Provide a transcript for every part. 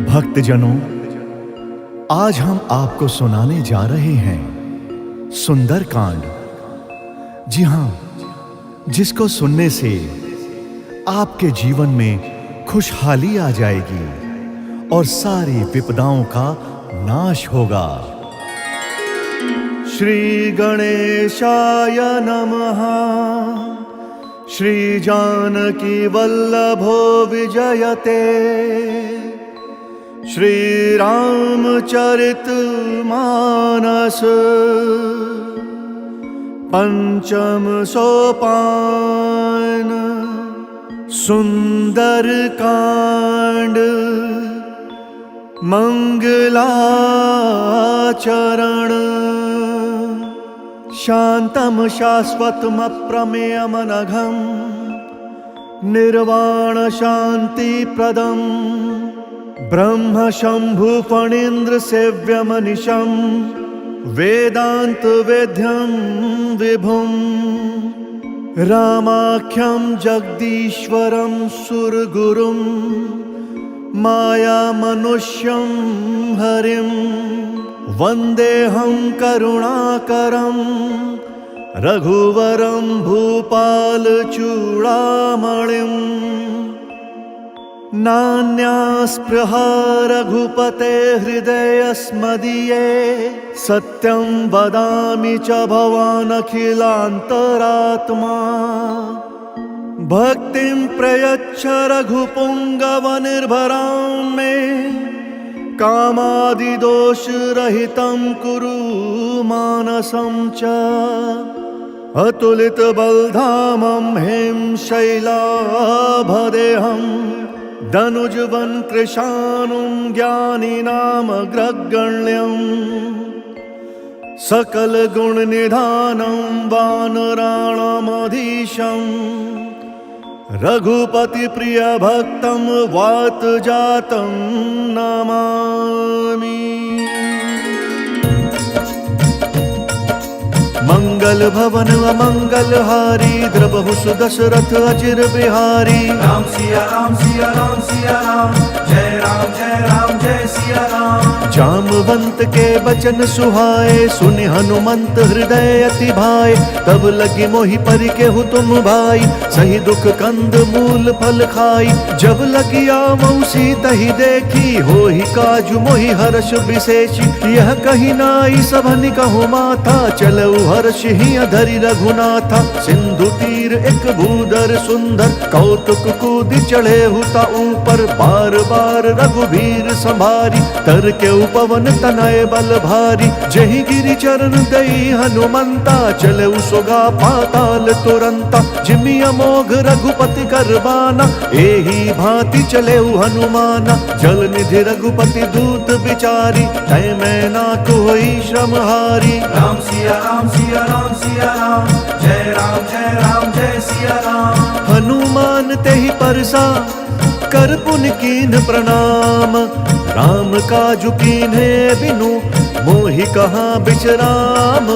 भक्तजनों, आज हम आपको सुनाने जा रहे हैं सुंदरकांड। जी हां, जिसको सुनने से आपके जीवन में खुशहाली आ जाएगी और सारी विपदाओं का नाश होगा। श्री गणेशाय नमः। श्री जानकी वल्लभो विजयते। श्री रामचरित मानस पंचम सोपान। सुंदरकांड मंगलाचरण। शांतम शाश्वतम अप्रमेयमनघम निर्वाण शांति प्रदम ब्रह्म शंभु फणीन्द्र सेव्यमनिशं वेदांत वेद्यं विभुं रामाख्यं जगदीश्वरं सुरगुरुं माया मनुष्यं हरिं वन्देऽहं करुणाकरं रघुवरं भूपाल चूड़ामणिं। नान्यास्पृहा रघुपते हृदयस्मदीये सत्यं वदामि च भवान् अखिलान्तरात्मा। भक्तिं प्रयच्छ रघुपुङ्गवनिर्भरां मे कामादिदोषरहितं कुरु मानसं च। अतुलितबलधामं हें शैलाभदेहं धनुजवन कृशानुं ज्ञानिनामग्रगण्यं। सकलगुणनिधानं वानराणामधीशं रघुपतिप्रियभक्तं वातजातं नमामि। मंगल भवन अमंगलहारी द्रवहु सुदशरथ अचिर बिहारी। राम सिया राम सिया राम सिया राम जय राम जय सिया राम। जामवंत के बचन सुहाए सुनि हनुमंत हृदय अति भाए। तब लगी मोहि परि केहु तुम भाई सही दुख कंद मूल फल खाई। जब लगी आवहु सीता ही देखी होहि काजु मोहि हर्ष विशेषी। यह कही नाई सभनि कहु माथा चलऊ हर्ष ही धरि रघुनाथा। सिंधु तीर एक भूधर सुंदर कौतुक कूदि चढ़े हुता ऊपर। बार बार रघुबीर संभारी तर के उपवन तनय बल भारी। जहि गिरि चरण दई हनुमंता चले सुगा पाताल तुरंता। जिमि अमोघ रघुपति करबाना एही भांति चले हनुमाना। जल निधि रघुपति दूत बिचारी तय मैं ना कोई श्रम हारी। राम सिया राम सिया राम सिया राम जय राम जय सिया राम। हनुमान तेहि परसा कर पुनि कीन्ह प्रणाम। राम काजु कीन्हे बिनु मोहि कहाँ बिचराम।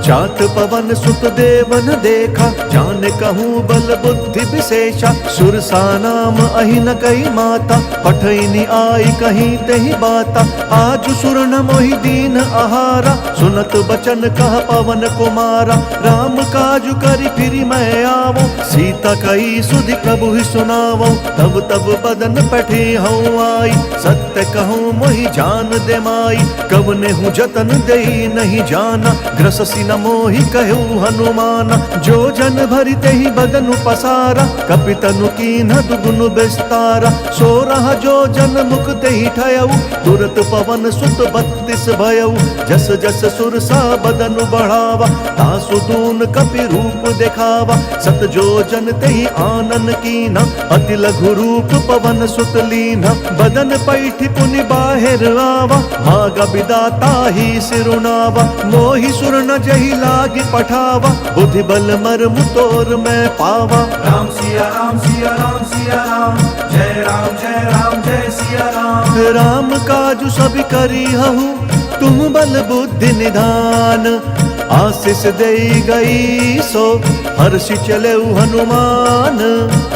जात पवन सुत देवन देखा जान कहूँ बल बुद्धि विशेषा। सुरसा नाम अहि न कही माता पठैनी आई कहीं तेहि बाता। आज सुर न मोहि दीन आहारा सुनत बचन कह पवन कुमारा। राम काजु करि फिरि मैं आवो सीता कही सुधि प्रभु ही सुनावो। तब तब बदन पठी हूँ आई सत्य कहूँ मोहि जान दे माई। कवने हूँ जतन देई नहीं जाना ग्रससी न मोहि कहू हनुमाना। जो जन भरि तेहि बदनु पसारा कपितनु कीन्ह दुगुन विस्तारा। सो रहा जो जन मुख तेहि ठयऊ तुरत पवन सुत 32 भयऊ। जस जस सुरसा बदनु बढ़ावा तासु दून कपि रूप देखावा। सत जो जन तेहि आनन कीन्हा अति लघु रूप पवन सुत लीन्हा। बदन पैठि पुनि बाहिर आवा मागा विदाता ही सिरुनावा। मोहि सुर न जहि लागी पठावा बुद्धि बल मर्म तोर मैं पावा। राम सिया राम सिया राम सिया राम जय राम जय सिया राम। राम काजु सब करी हहु तुम बल बुद्धि निधान। आशीष दे गई सो हर्षि चले हनुमान।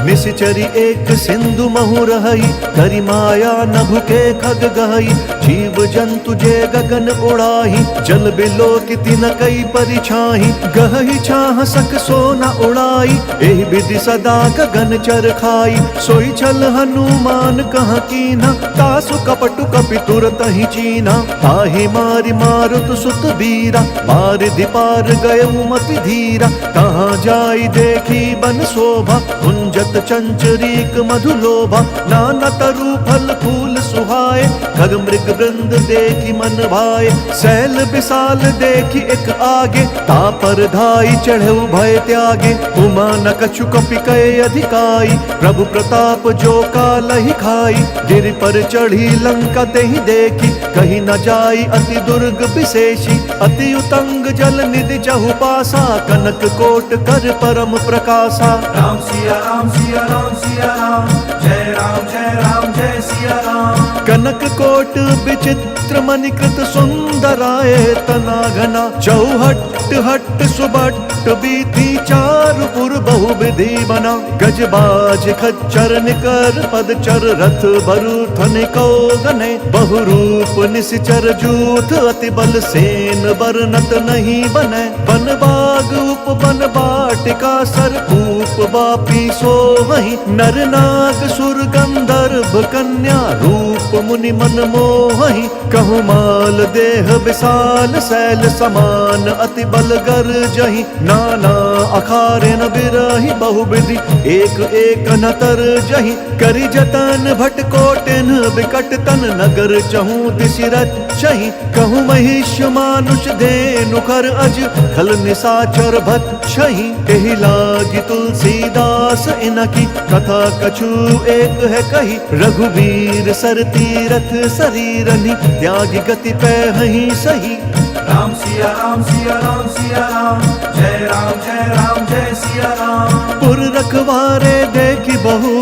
निश्चरी एक सिंधु महु रहई, करि माया न भुके खग गहई। जीव जंतु जे गगन उड़ाही, जल बिलो किति न कई परिछाही। गहई छाह सक सो न उड़ाई, एहि विधि सदा गगन चर खाई। सोई छल हनुमान कहाँ कीन्हा, तासु कपटु कपि तुरत ही चीन्हा। ताहि मारि मारुत सुत बीरा, बारिधि पार गयउ मति धीरा। तहाँ जाई देखी बन शोभा, कुंजत चंचरीक मधुलोभा। नाना तरु फल फूल सुहाए, खग मृग वृंद देखी मन भाए। सैल विशाल देखी एक आगे, तापर धाई चढ़ऊ भय त्यागे। उमा न कछु कपि कय अधिकाई, प्रभु प्रताप जो कालहि खाई। गिरि पर चढ़ी लंका तेहि देखी, कहीं न जाई अति दुर्ग विशेषी। अति उतंग जल निधि चहु पासा, कनक कोट कर परम प्रकाशा। राम सिया राम सिया राम सिया राम, जय राम जय सिया राम। कनक कोट विचित्र मणिकृत सुंदराय तना घना। चौहट हट सुबट बीथी, चारुपुर बहु विधि बना। गजबाज खच्चर निकर पदचर, रथ बरु थनिको गने। बहुरूप निश्चर जूथ, अति बल सेन बरनत नहीं बने। बन बाग उप बन बाटिका, सरकूप बापी सो वहीं। नर नाग सुर गंधर्व कन्या, रूप मुनि मन मोहि। कहु माल देह विशाल, शैल समान अति बल गर जहि। नाना अखारे न बिरहि, बहुविधि एक एक न तर जहि। करि जतन भट कोटिन विकट तन, नगर चहु दिशि रचहि। कहु महिष मानुष धेनु खर अज, खल निशाचर भक्षहि। एहि लागी तुलसीदास इनकी, कथा कछु एक है कही। रघुवीर सर तीरथ शरीरनि, त्यागी गति पैहि सही। राम सिया राम सिया राम सिया राम, जय राम जय सिया राम। पुर रखवारे देखी बहु,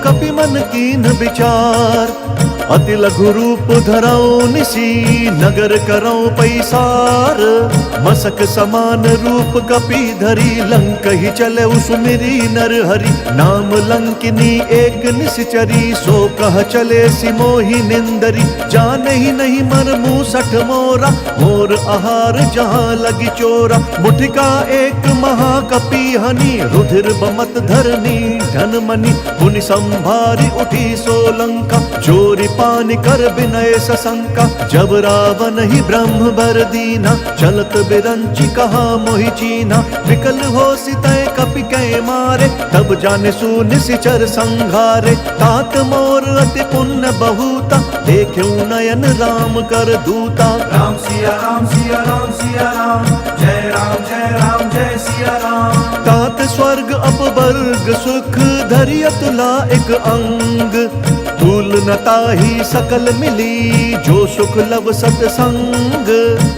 कपि मन कीन विचार। अति लघु रूप धरऊ निसी, नगर करऊ पैसार। मसक समान रूप कपि धरी, लंक ही चले सुमिरी नर हरि। नाम लंकिनी एक निश्चरी, सो कह चले सिमोहि निंदरी। जाने ही नहीं मर मूसठ मोरा, मोर आहार जहाँ लगी चोरा। मुठिका एक महाकपि हनि, रुधिर बमत धरनी धन मनि। पुनि संभारी उठी सोलंका, चोरी पानी कर विनय सशंका। जब रावण ही ब्रह्म बर दीना, चलत बिरंची कहा मोहि चीना। विकल हो सितय कपि कै मारे, तब जाने सु निशिचर संघारे। तात मोर अति पुण्य बहुता, देख्यु नयन राम कर दूता। राम सिया राम सिया राम सिया राम, जय राम जय सिया राम। तात स्वर्ग अपवर्ग सुख, धरि अतुला एक अंग। तूल न ताहि सकल मिली, जो सुख लव सतसंग।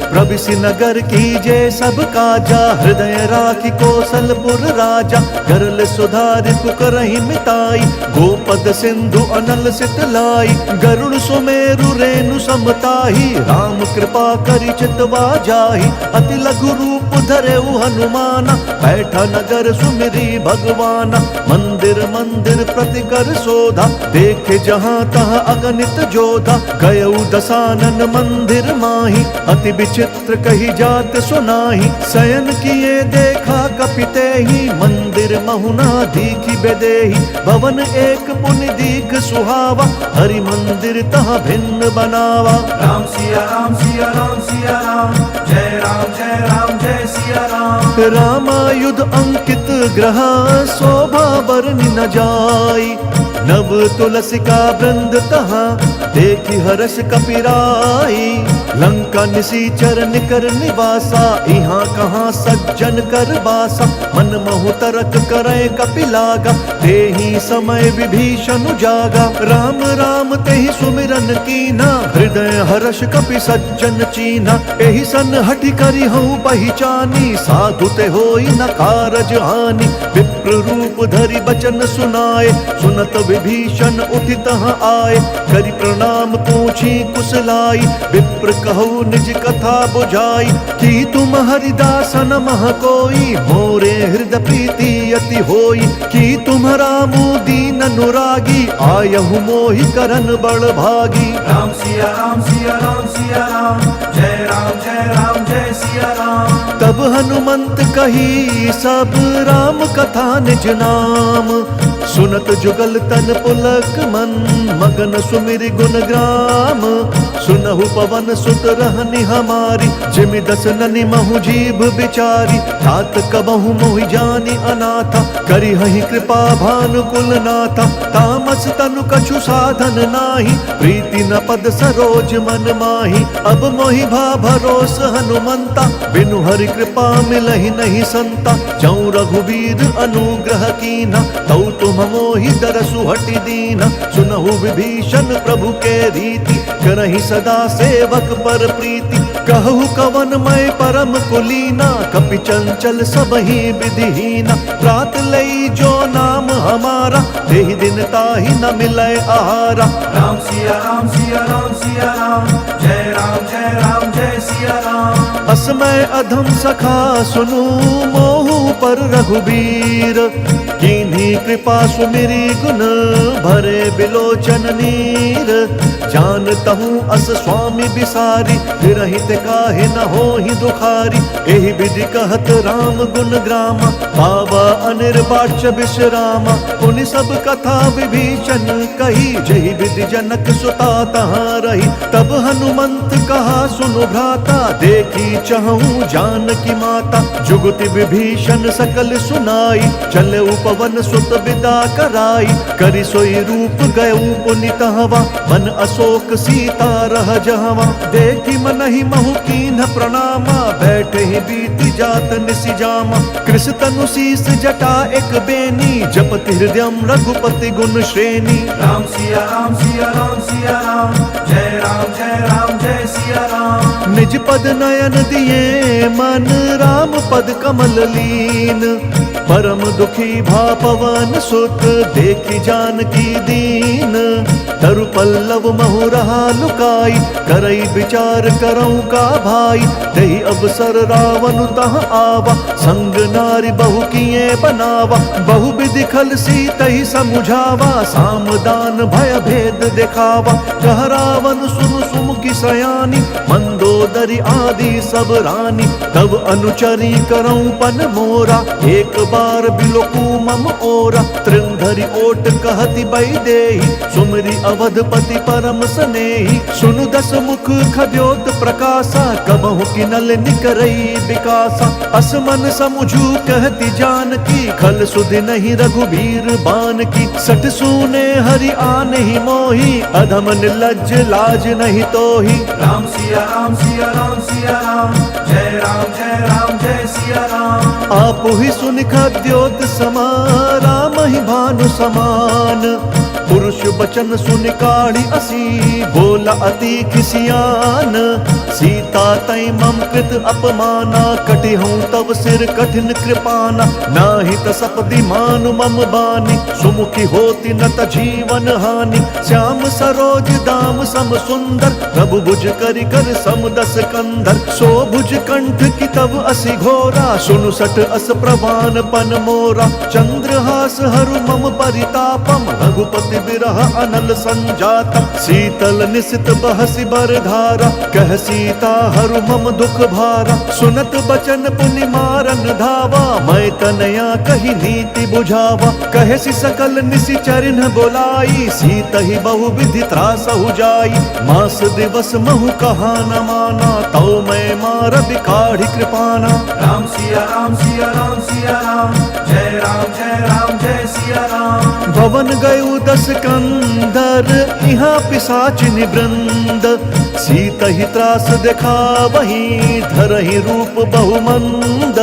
प्रविशि नगर कीजे सब काजा, हृदय राखी कौशलपुर राजा। करल सुधारित करहि मिताई, गोपद सिंधु अनल सितलाई। गरुड़ सुमेरु रेणु समताही, राम कृपा करि चितवा जाहि। अति लघु रूप धरेउ हनुमाना, बैठा नगर सुमिरी भगवाना। मंदिर मंदिर प्रति कर शोधा, देखे जहाँ तहाँ अगणित जोधा। गयउ दसानन मंदिर माही, अति विचित्र कही जात सुनाही। शयन किए देखा कपि तेहि, मंदिर महुना दीखि बेदेहि। भवन एक पुनि दीख सुहावा, हरि मंदिर तहाँ भिन्न बनावा। राम सिया राम सिया राम सिया राम, जय राम जय सिया राम। रामायुध अंकित ग्रह, शोभा बरनि न जाई। नव तुलसिका वृंद तहाँ, देखी हर्ष कपिराई। लंका निशिचर निकर निवासा, यहाँ कहाँ सज्जन कर बासा। मन महु तरक करे कपि लागा, तेहि समय विभीषण जागा। राम राम तेहि सुमिरन कीना, हृदय हर्ष कपि सज्जन चीना। एहि सन हठि करि हूँ पहिचानी, साधु ते होई न कारज हानि। विप्र रूप धरि बचन सुनाए, सुनत विभीषण उठि तहाँ आए। करि प्रणाम पूछी कुशलाई, विप्र कहु निज कथा बुझाई। कि तुम हरिदासन मह कोई, मोरे हृदय प्रीति अति होई। कि तुम्हारा मुँह दीन अनुरागी, आयहु मोहि करन बड़ भागी। राम सिया राम सिया राम सिया राम, जय राम जय सिया राम। तब हनुमंत कही सब राम कथा निज नाम। सुनत जुगल तन पुलक मन, मगन सुमिर गुण ग्राम। सुनहु पवन सुत रहनि हमारी, जिमि दस ननि महु जीभ बिचारी। तात कबहु मोहि जानि अनाथा, करि हहि कृपा भानुकुल नाथा। तामस तनु कछु साधन नाही, प्रीति न पद सरोज मन माही। अब मोहि भा भरोस हनुमंता, बिनु हरि कृपा मिलहि नहीं संता। जौ रघुवीर अनुग्रह कीना, तौ तुम मोहि दरसु हटि दीना। सुनहु विभीषण प्रभु के रीति, करहि सदा सेवक पर प्रीति। कहु कवन मैं परम कुलीना, कपि चंचल सबहि विधिहीना। प्रात लई जो नाम हमारा, देहि दिन ताहि न मिलै आहारा। राम सिया राम सिया राम सिया राम, जय राम जय सिया राम। असमय अधम सखा सुनु, मोहु पर रघुबीर। कीन्ही कृपा सुमिरी गुण, भरे बिलोचन नीर। जानतहु अस स्वामी बिसारी, फिरहित काहे न होहि दुखारी। एहि विधि कहत राम गुण ग्रामा, पावा अनिर्वाच्य विश्रामा। पुनि सब कथा विभीषण कही, जहि विधि जनक सुता तहाँ रही। तब हनुमंत कहा सुनु भ्राता, देखी चहूँ जानकी माता। जुगति विभीषण सकल सुनाई, चले पवन सुत विदा कराई। करि सोई रूप गयऊ पुनि तहवा, मन अशोक सीता रह जहवा। देखी मनहि महु कीन्ह प्रणामा, बैठे ही बीति जात निसि जामा। कृष तनु शीस जटा एक बेनी, जपति हृदयम रघुपति गुण श्रेणी। राम सिया राम सिया राम सिया राम, जय राम जय सिया राम। निज पद नयन दिए मन, राम पद कमल लीन। परम दुखी भा पवन सुत, देखी जानकी दीन। तरु पल्लव महु रहा लुकाई, करई विचार करऊं का भाई। दही अवसर रावण तहाँ आवा, संग नारी बहु किए बनावा। बहु विधि खल सीतहि समुझावा, सामदान भय भेद दिखावा। कह रावण सुन सुमुखी सयानी, मंदोदरी आदि सब रानी। तब अनुचरी करऊं पन मोरा, एक बार बिलोकू मम ओरा। त्रिंधरि ओट कहति बई देहि, सुमरि अवधपति परम स्नेही। सुनु दस मुख खद्योत प्रकाशा, कबहु किनल निकरई विकासा। असमन समुझू कहति जानकी, खल सुधि नहीं रघुबीर बान की। सठ सूने हरि आने ही मोही, अधम निर्लज्ज लाज नहीं तोही। राम सिया राम सिया राम सिया राम, जय राम जय सिया राम। आप ही सुन खद्योत समा, राम ही भानु समान। पुरुष बचन सुन काढ़ी असी, बोला अति खिसियान। सीता तै मम कृत अपमाना, कटि हूँ तब सिर कठिन कृपाना। नाही त सपदि मानु मम बानी, सुमुखी होती न त जीवन हानि। श्याम सरोज दाम सम सुंदर, प्रभु भुज करि कर सम दस कंधर। सो भुज कंठ की तब असि घोरा, सुनु सठ अस प्रवान पन मोरा। चंद्रहास हरु मम परितापम, रघुपति बिरह अनल संजातम। शीतल निशित बहसि बर धारा, कह सीता हरु मम दुख भारा। सुनत बचन पुनि मारन धावा, मैं तनया कही नीति बुझावा। कहेसि सकल निसि चरिन बोलाई, सीतहि बहु विधि त्रासहु जाई। मास दिवस महु कहा न माना, तौ मैं मारबि काढ़ी कृपाना। राम सिया राम सिया राम सिया राम, जय राम जय सिया राम। भवन गयु दस कंदर, यहाँ पिशाचिनि वृंद। सीतहि त्रास देखा वही, धरहि रूप बहुमंद।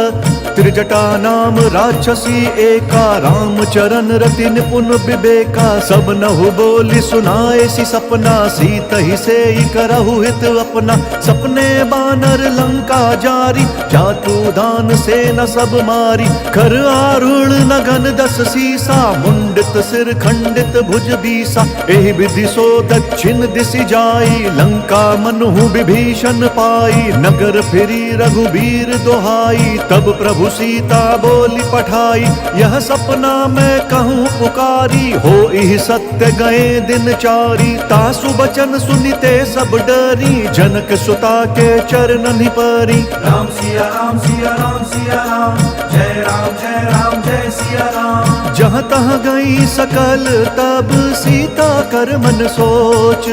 त्रिजटा नाम राक्षसी एका, राम चरण रति निपुण विवेका। सब नहु बोली सुनाए सी सपना, सीत ही से करहु हित अपना। सपने बानर लंका जारी, जातु दान से न सब मारी। कर आरूढ़ नगन दस सीसा, मुंडित सिर खंडित भुज बीसा। एहि विधि सो दक्षिण दिशि जाई, लंका मनहु विभीषण पाई। नगर फिरी रघुबीर दोहाई, तब प्रभु सीता बोली पठाई। यह सपना मैं कहूँ पुकारी, हो इह सत्य गए दिन चारी। तासु बचन सुनिते सब डरी, जनक सुता के चरणनि परी। राम सिया राम सिया राम सिया राम, जय राम जय सिया राम। जहाँ तहाँ गई सकल तब सीता कर मन सोच।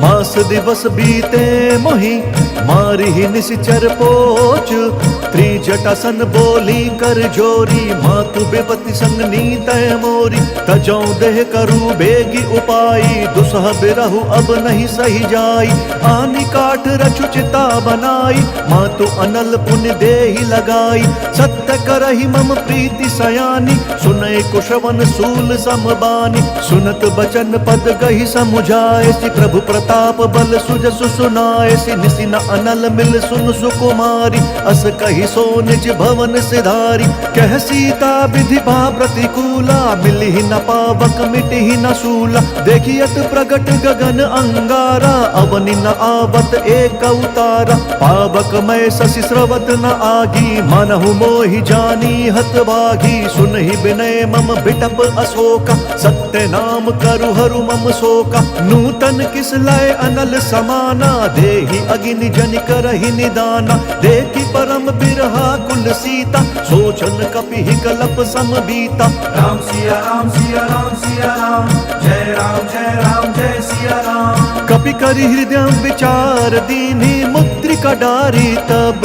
मास दिवस बीते मोहि, मारी निशिचर पोच। त्रिजटासन बोली कर जोरी, मातु विपति संग नीतय मोरी। तजौ देह करु बेगी उपाई, दुसह बिरहु अब नहीं सही जाई। आनि काठ रचु चिता बनाई, मातु अनल पुण्य देहि लगाई। सत्य करहि मम प्रीति सयानी, सुनय कुशवन सूल समबानी। सुनत बचन पद गहि समुझाए, सि प्रभु प्रताप बल सुजसु सुनाए। सि निसि न अनल मिल सुन सुकुमारी, अस कहि सो निज भवन सिधारी। कह सीता विधि भा प्रतिकूला, मिलहि न पावक मिटहि न सूला। देखियत प्रगट गगन अंगारा, अवनि न आवत एक अवतारा। पावक मैं शशि स्रवत न आगी, मनहु मोहि जानी हत भागी। सुनहि विनय मम बिटप अशोका, सत्य नाम करु हरु मम शोका। नूतन किस लय अनल समाना, देहि अगिनि जन करहि निदाना। देखि परम बिरहा कुल सीता, सोचन कपिहि कलप सम बीता। राम सिया राम सिया राम सिया राम, जय राम जय सिया राम। कपि करि हृदय विचार दीन्हि, मुद्रिका डारी तब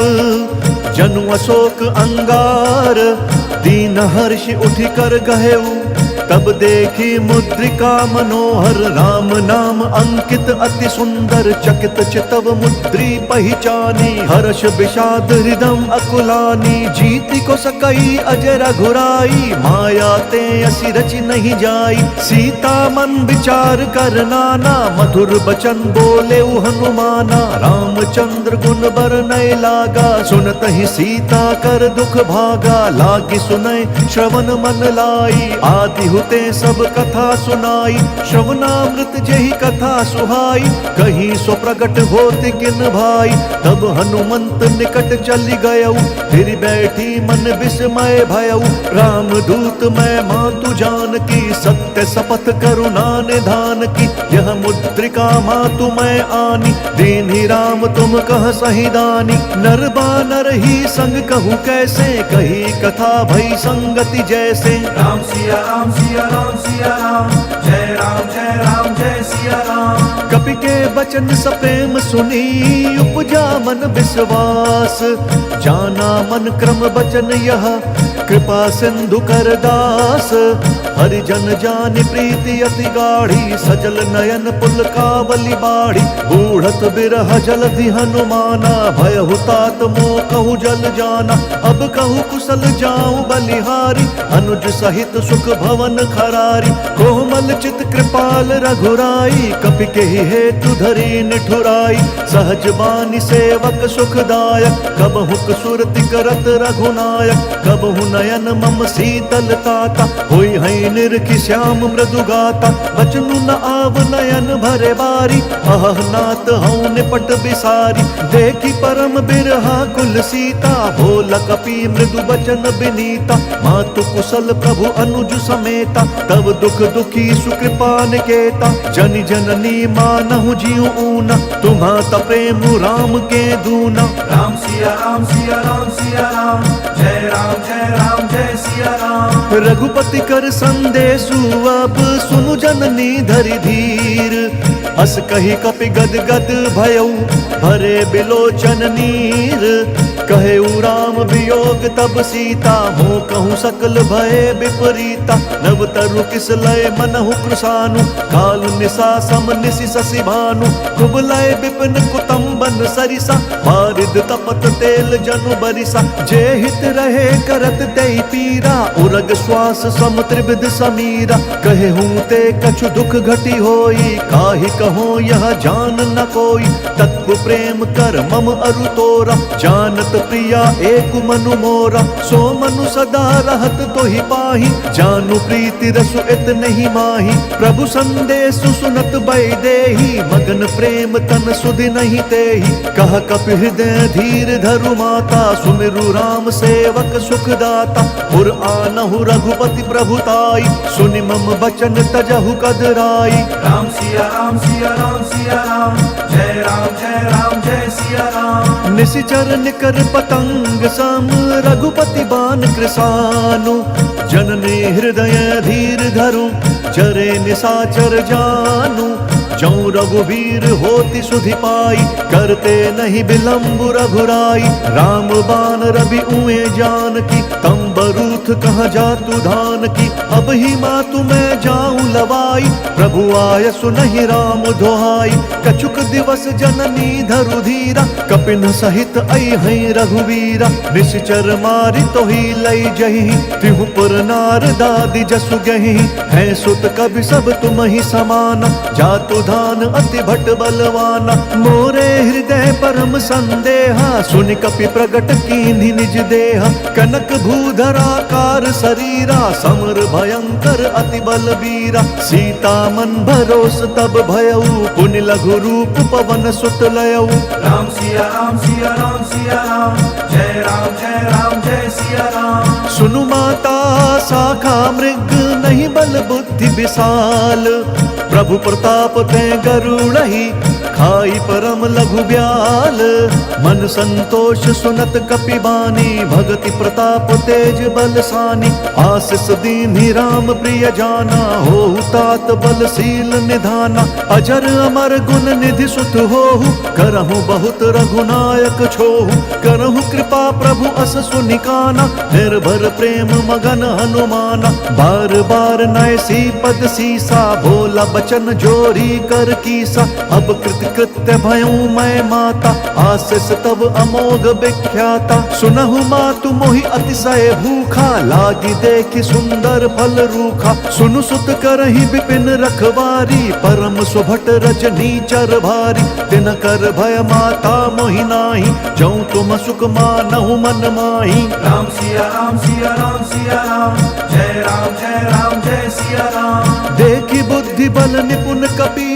जनु अशोक अंगार। दीन हर्ष उठि कर गहेउ, तब देखी मुद्रिका मनोहर। राम नाम अंकित अति सुंदर, चकित चितव मुद्री पहिचानी। हर्ष विषाद हृदय अकुलानी, जीति को सकई अजय रघुराई। माया ते असि रचि नहीं जाई, सीता मन विचार कर नाना। मधुर बचन बोले हनुमाना, रामचंद्र गुण बरनय लागा। सुनत ही सीता कर दुख भागा, लागी सुनय श्रवण मन लाई। आदि हुते सब कथा सुनाई, श्रवणामृत जेहि कथा सुहाई। कहीं सो प्रगट होत किन भाई, तब हनुमंत निकट चली गयऊ। फिर बैठी मन विस्मय भयऊ, राम दूत मैं मातु जानकी। सत्य शपथ करुणा निधान की, यह मुद्रिका मातु मैं आनी। दीन्हि राम तुम कह सही दानी, नर बानर ही संग कहूँ कैसे। कही कथा भई संगति जैसे। राम सिया राम सिया राम सिया राम, जय राम जय सिया राम। कपि के बचन सप्रेम सुनी, उपजा मन विश्वास। जाना मन क्रम बचन यह, कृपा सिंधु कर दास। हरिजन जानि प्रीति अति गाढ़ी, सजल नयन पुलकावली बाढ़ी। बूढ़त बिरह जलधि हनुमाना, भयहु तात मोह कहु जल जाना। अब कहु कुशल जाऊं बलिहारी, अनुज सहित सुख भवन खरारी। कोमल चित कृपाल रघुराई, कपि के हेतु धरी निठुराई। सहज बानी सेवक सुखदायक, कबहु सुरति करत रघुनायक। कबहु नयन मम शीतल ताता, होई है निरखि श्याम मृदु गाता। बचनु न आव नयन भरे बारी, अह नाथ हऊँ निपट बिसारी। देखी परम बिरहा कुल सीता, भोल कपि मृदु बचन बिनीता। मातु कुशल प्रभु अनुज समेता, तब दुख दुखी सुकृपा निकेता। जनि जननी मानहु जिउ ऊना, तुम्हाता प्रेम राम के दूना। राम सिया राम सिया राम सिया राम, जय राम जय सिया राम। रघुपति कर संदेशु अब सुनु जननी धरि धीर। अस कही कपि गद गद भयऊ, भरे बिलोचन नीर। कहे उ राम वियोग तब सीता, मोह कहूँ सकल भय विपरीता। नव तरु किस लय मनहु कृशानु, काल निशा सम निशि शशि भानु। कुबलय विपिन कुतुम्बन सरिसा, बारिद तपत तेल जनु बरिसा। जे हित रहे करत तेहि पीरा, उरग श्वास सम त्रिविध समीरा। कहे हूँ ते कछु दुख घटी होई, काहि कहो यह जान न कोई। तत्व प्रेम कर मम अरु तोरा, जानत प्रिया एक मनु मोरा। सो मनु सदा रहत तोहि पाहि, जानु प्रीति रसु इत नहीं माही। प्रभु संदेश सुनत बैदेही, मगन प्रेम तन सुधि नहीं तेहि। कह कपि हृदय धीर धरु माता, सुमिरु राम सेवक सुखदाता। पुर आनहु रघुपति प्रभुताई, सुनि मम बचन तजहु कदराई। राम सिया राम सिया राम सिया राम, जय राम जय सिया राम। निशिचर निकर पतंग सम, रघुपति बान कृसानु। जननी हृदय धीर धरु, चरे निशाचर जानु। जौं रघुवीर होति सुधि पाई, करते नहीं विलंब रघुराई। राम बान रवि उए जानकी, तम बरूथ कहाँ जातु धान की। अब ही मातु मैं जाऊं लवाई, प्रभु आय सुनहि राम दुहाई। कछुक दिवस जननी धरु धीरा, कपिन सहित अइहै रघुवीरा। निश्चर मारि तोहि लई जहि, तिहु पुर नार दादि जसु गहि। है सुत कवि सब तुम ही समाना, जातु धान अति भट बलवाना। मोरे हृदय परम संदेहा, सुनि कपि प्रगट कीन्हि निज देहा। कनक भूधराकार शरीरा, समर भयंकर अति बलबीरा। सीता मन भरोस तब भयउ, पुनि लघु रूप पवन सुत लयउ। राम सिया राम सिया राम सिया राम, जय राम जय सिया राम। सुनु माता शाखा मृग, नहीं बल बुद्धि विशाल। प्रभु प्रताप ते गरुड़हि, खाई परम लघु ब्याल। मन संतोष सुनत कपि बानी, भगति प्रताप तेज बलसानी। आशीष दीन्हि राम प्रिय जाना, होहु तात बलशील निधाना। अजर अमर गुण निधि सुत होहु, करहु बहुत रघुनायक छोहु। करहु कृपा प्रभु अस सुनिकाना, निर्भर प्रेम मगन हनुमाना। बार बार नय सी पद सीसा, भोला बचन जोरी कर कीसा। अब कृत्य भयऊ मैं माता, आशीष तब अमोघ विख्याता। सुनहु मातु मोहि अतिशय भूखा, लागी देखि सुंदर फल रूखा। सुनु सुत करहि विपिन रखवारी, परम सुभट रजनी चर भारी। तिन कर भय माता मोहि नाही, जौं तुम सुख मानहु मन माही। राम सिया राम सिया राम सिया राम, जय राम जय सिया राम। देखि बुद्धि बल निपुण कपि,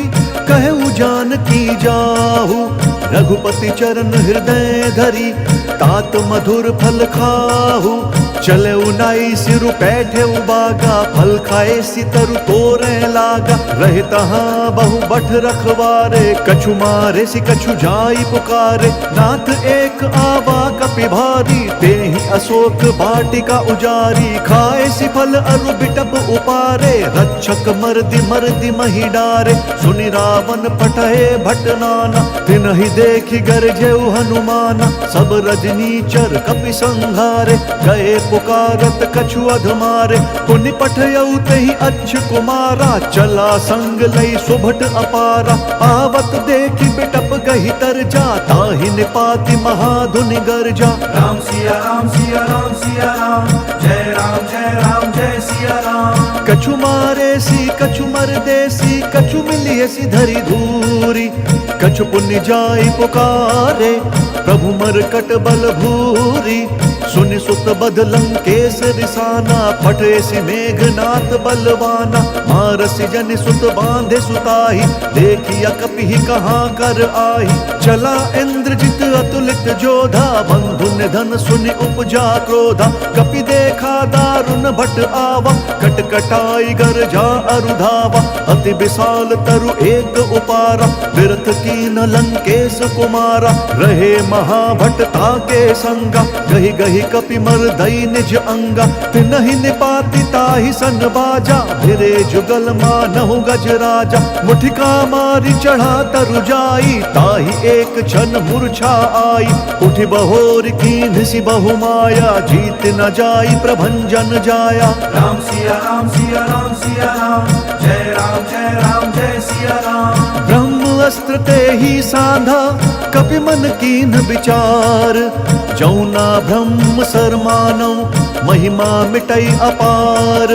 कहु जानकी जाहु। रघुपति चरण हृदय धरी, तात मधुर फल खाहु। चले उनाई सिरु पैठे उबागा, फल खाए सितरु तोरे लागा। रहे तहाँ बहु बठ रखवारे, कछु मारे सि कछु जाई पुकारे। नाथ एक आवा कपि भारी, तेहि अशोक वाटिका उजारी। खाए सि फल अरु बिटप उपारे, रक्षक मर्दि महि डारे। सुनि रावण पठए भट नाना, तिनहि देखि गरजेउ हनुमाना। सब रजनीचर कपि संघारे, गए पुकारत कछु अधमारे। पुनि पठयउ तेहि अच्छ कुमारा, चला संग लई सुभट अपारा। आवत देखि बिटप गहि तरजा, ताहि निपाति महाधुनि गरजा। राम सिया राम सिया राम सिया राम, जय राम जय सिया राम। कछु मारे सी कछु मरदेसी, कछु मिलिए सी धरि धूरी। कछु पुण्य जाई पुकारे, प्रभु मरकट बल भूरी। सुनि सुत बध लंकेश रिसाना, फटे सि मेघनाथ बलवाना। मारसि जनि सुत बांधे सुताही, देखिया कपि कहाँ कर आही। चला इंद्रजित अतुलित जोधा, बंधु निधन सुनि उपजा क्रोधा। कपि देखा दारुण भट आवा, कटकटाई गरजा अरुधावा। अति विशाल तरु एक उपारा, बिरथ कीन लंकेश कुमारा। रहे महाभट ताके संगा, गहि गहि तेहि कपि मर्दई निज अंगा, तिनहि निपाति ताहि सन बाजा, भिरे जुगल मानहु गजराजा। मुठिका मारी चढ़ा तरु जाई, ताहि एक क्षण मूर्छा आई, उठि बहोर कीन्ह सि बहु माया, जीत न जाई प्रभंजन जाया। राम सिया राम सिया राम सिया राम, जय राम जय सिया राम। ब्रह्म अस्त्र तेहि साधा, कपि मन कीन्ह विचार, जौना ब्रह्म सर मानौ, महिमा मिटई अपार।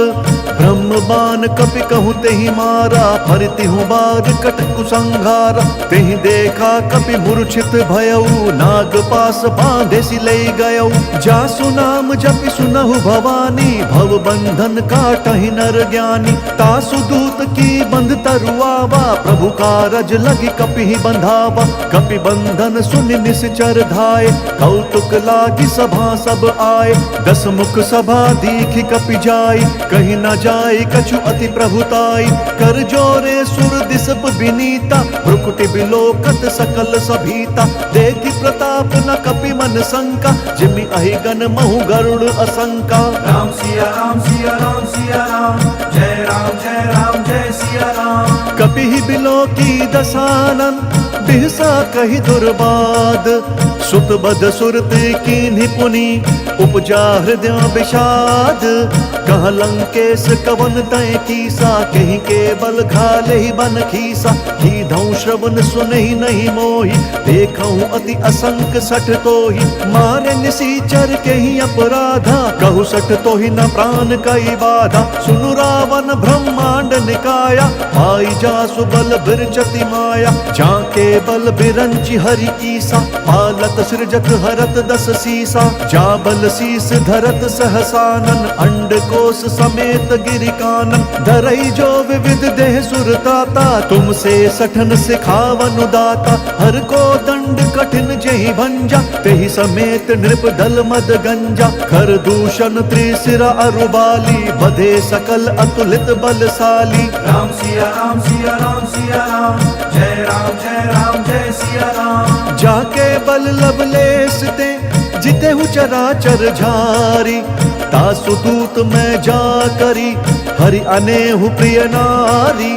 ब्रह्म बाण कपि कहु तेहि मारा, फरतिहु बार कट कुसंहारा। तेहि देखा कपि मूर्छित भयउ, नाग पास बांधे सि लई गयउ। जासु नाम जपि सुनहु भवानी, भव बंधन काटहि नर ज्ञानी। तासु दूत की बंध तरुआवा, प्रभु कारज लगी कपि बंधावा। कपि बंधन सुनि निश्चर धाये, कौतुक लागी सभा सब आए। दस मुख सभा दीखि कपि जाई, कहीं न जाय कछु अति प्रभुताई। कर जोरे सुर दिसप विनीता, भ्रुकुटि बिलोकत सकल सभीता। देखि प्रताप न कपि मन शंका, जिमि अहिगन महु गरुड़ असंका। राम सिया राम सिया राम सिया राम, जय राम जय सिया राम। कपि बिलोकी दसानन, बिहसा कहि दुर्बाद। सुत बद सुरत कीन्हि पुनि, उपजा हृदय विषाद। कह लंकेश कवन तय कीसा, कहीं केवल घाले ही बन खीसा। कीधौ श्रवण सुनहि नहीं मोहि, देखऊं अति असंक सठ तोहि। मारे निसीचर के ही अपराधा, कहु सठ तोहि न प्राण कई बाधा। सुनु रावण ब्रह्मांड निकाया, पाई जासु बल बिरचति माया। जाके बल बिरंचि हरि ईसा, पालत सृजत हरत दस सीसा। जा बल शीस धरत सहसानन, अंड कोश समेत गिरि कानन। धरई जो विविध देह सुरताता, तुमसे सठन सिखावन दाता। हर को दंड कठिन जेहि भंजा, तेहि समेत नृप दल मद गंजा। खर दूषण त्रिशिरा अरुबाली, बधे सकल अतुलित बलशाली। राम सिया राम सिया राम सिया राम, जय राम जय सिया राम। जाके बल लवलेस ते, जितेहु चराचर झारी। तासु दूत मैं जा करी, हरि अनेहु प्रिय नारी।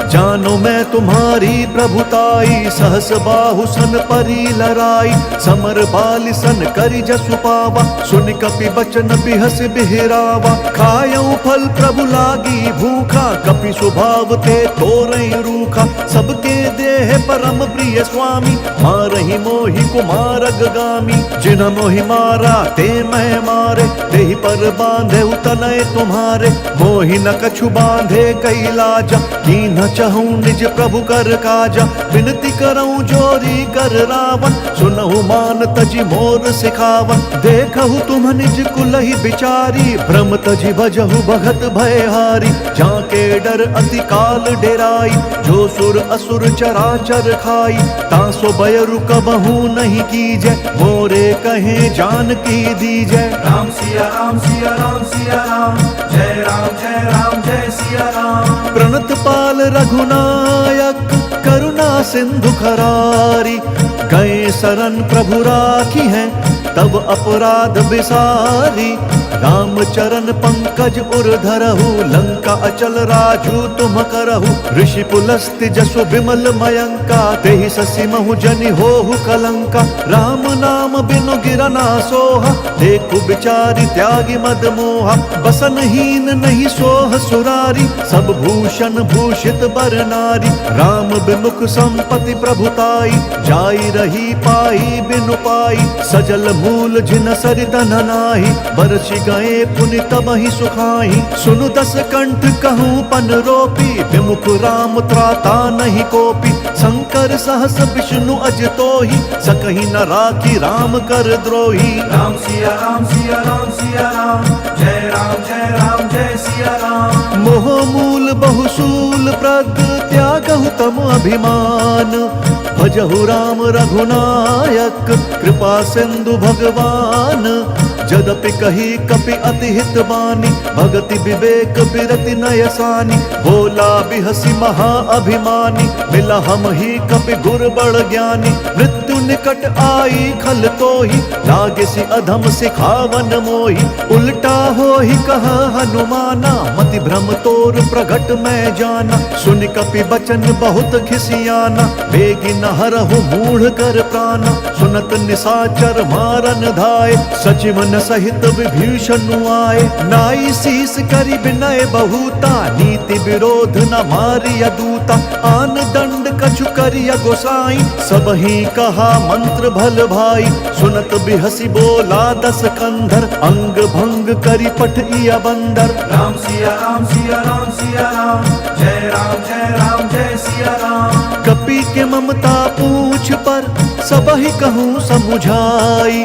जानो मैं तुम्हारी प्रभुताई, सहस बाहु सन परी लराई। समर बालि सन करि जसु पावा, सुनि कपि बचन बिहस बिहरावा। खायऊ फल प्रभु लागी भूखा, कपि स्वभाव ते तोरई रूखा। सबके देह परम प्रिय स्वामी, मारहि मोहि कुमारग गामी। जिन मोहि मारा ते मैं मारे, तेहि पर बांधे तनय तुम्हारे। मोहि न कछु बांधे कई लाजा, कीन्ह चहूं निज प्रभु कर काजा। विनती करऊं जोरी कर रावण, सुनहु मान तजि मोर सिखावन। देखहु तुम निज कुलहि बिचारी, भ्रम तजि भजहु भगत भयहारी। जाके डर अति काल डेराई, जो सुर असुर चराचर खाई। तासो भय रुकबहु नहीं कीजै, मोरे कहे जान की दीजै। राम सिया राम सिया राम सिया राम, जय राम जय सिया राम। प्रणत पाल रघुनायक, करुणा सिंधु खरारी। गए शरण प्रभु राखी हैं, तब अपराध बिसारी। राम चरण पंकज उर धरहु, लंका अचल राजू तुम करहु। ऋषि पुलस्त्य जसु विमल मयंका, तेहि ससि महु जनि होहु कलंका। राम नाम बिनु गिरना सोहा, देखु बिचारी त्यागी मद मोहा। बसनहीन नहीं सोह सुरारी, सब भूषण भूषित बर नारी। राम बिमुख संपत्ति प्रभुताई, जाई रही पाई बिनु पाई। सजल मूल जिन सरितन नाही, बरसि गए पुनि तबहि सुखाई। सुनु दस कंठ कहूँ पन रोपी, विमुख राम त्राता नहीं कोपी। शंकर सहस विष्णु अज तोहि, सकहि न राखी राम कर द्रोही। राम सिया राम सिया राम सिया राम, जय राम जय सिया राम। मोह मूल बहुसूल प्रद, त्यागहु तम अभिमान। भजहु राम रघुनायक, कृपा सिंधु भगवान। जदपि कही कपि अति हित बानी, भगति विवेक बिरति नयसानी। बोला बिहसी महा अभिमानी, मिला हम ही कपि गुर बड़ ज्ञानी। मृत्यु निकट आई खल तो ही, लागे से अधम सिखावन मोही। उल्टा हो ही कहा हनुमाना, मति भ्रम तोर प्रगट मैं जाना। सुन कपि बचन बहुत खिसियाना, बेगी न हरहु मूढ़ कर प्राणा। सुनत निशाचर मारन धाय, सचिवन सहित विभीषण आए। नाई शीस करि विनय बहुता, नीति विरोध न मारिय दूता। आन दंड कछु करिय गोसाई, सबहि कहा मंत्र भल भाई। सुनत बिहसी बोला दस कंधर, अंग भंग करि पठइय बंदर। राम सिया राम सिया राम सिया राम, जय राम जय सिया राम। कपि के ममता पूछ पर, सबहि कहूँ समुझाई।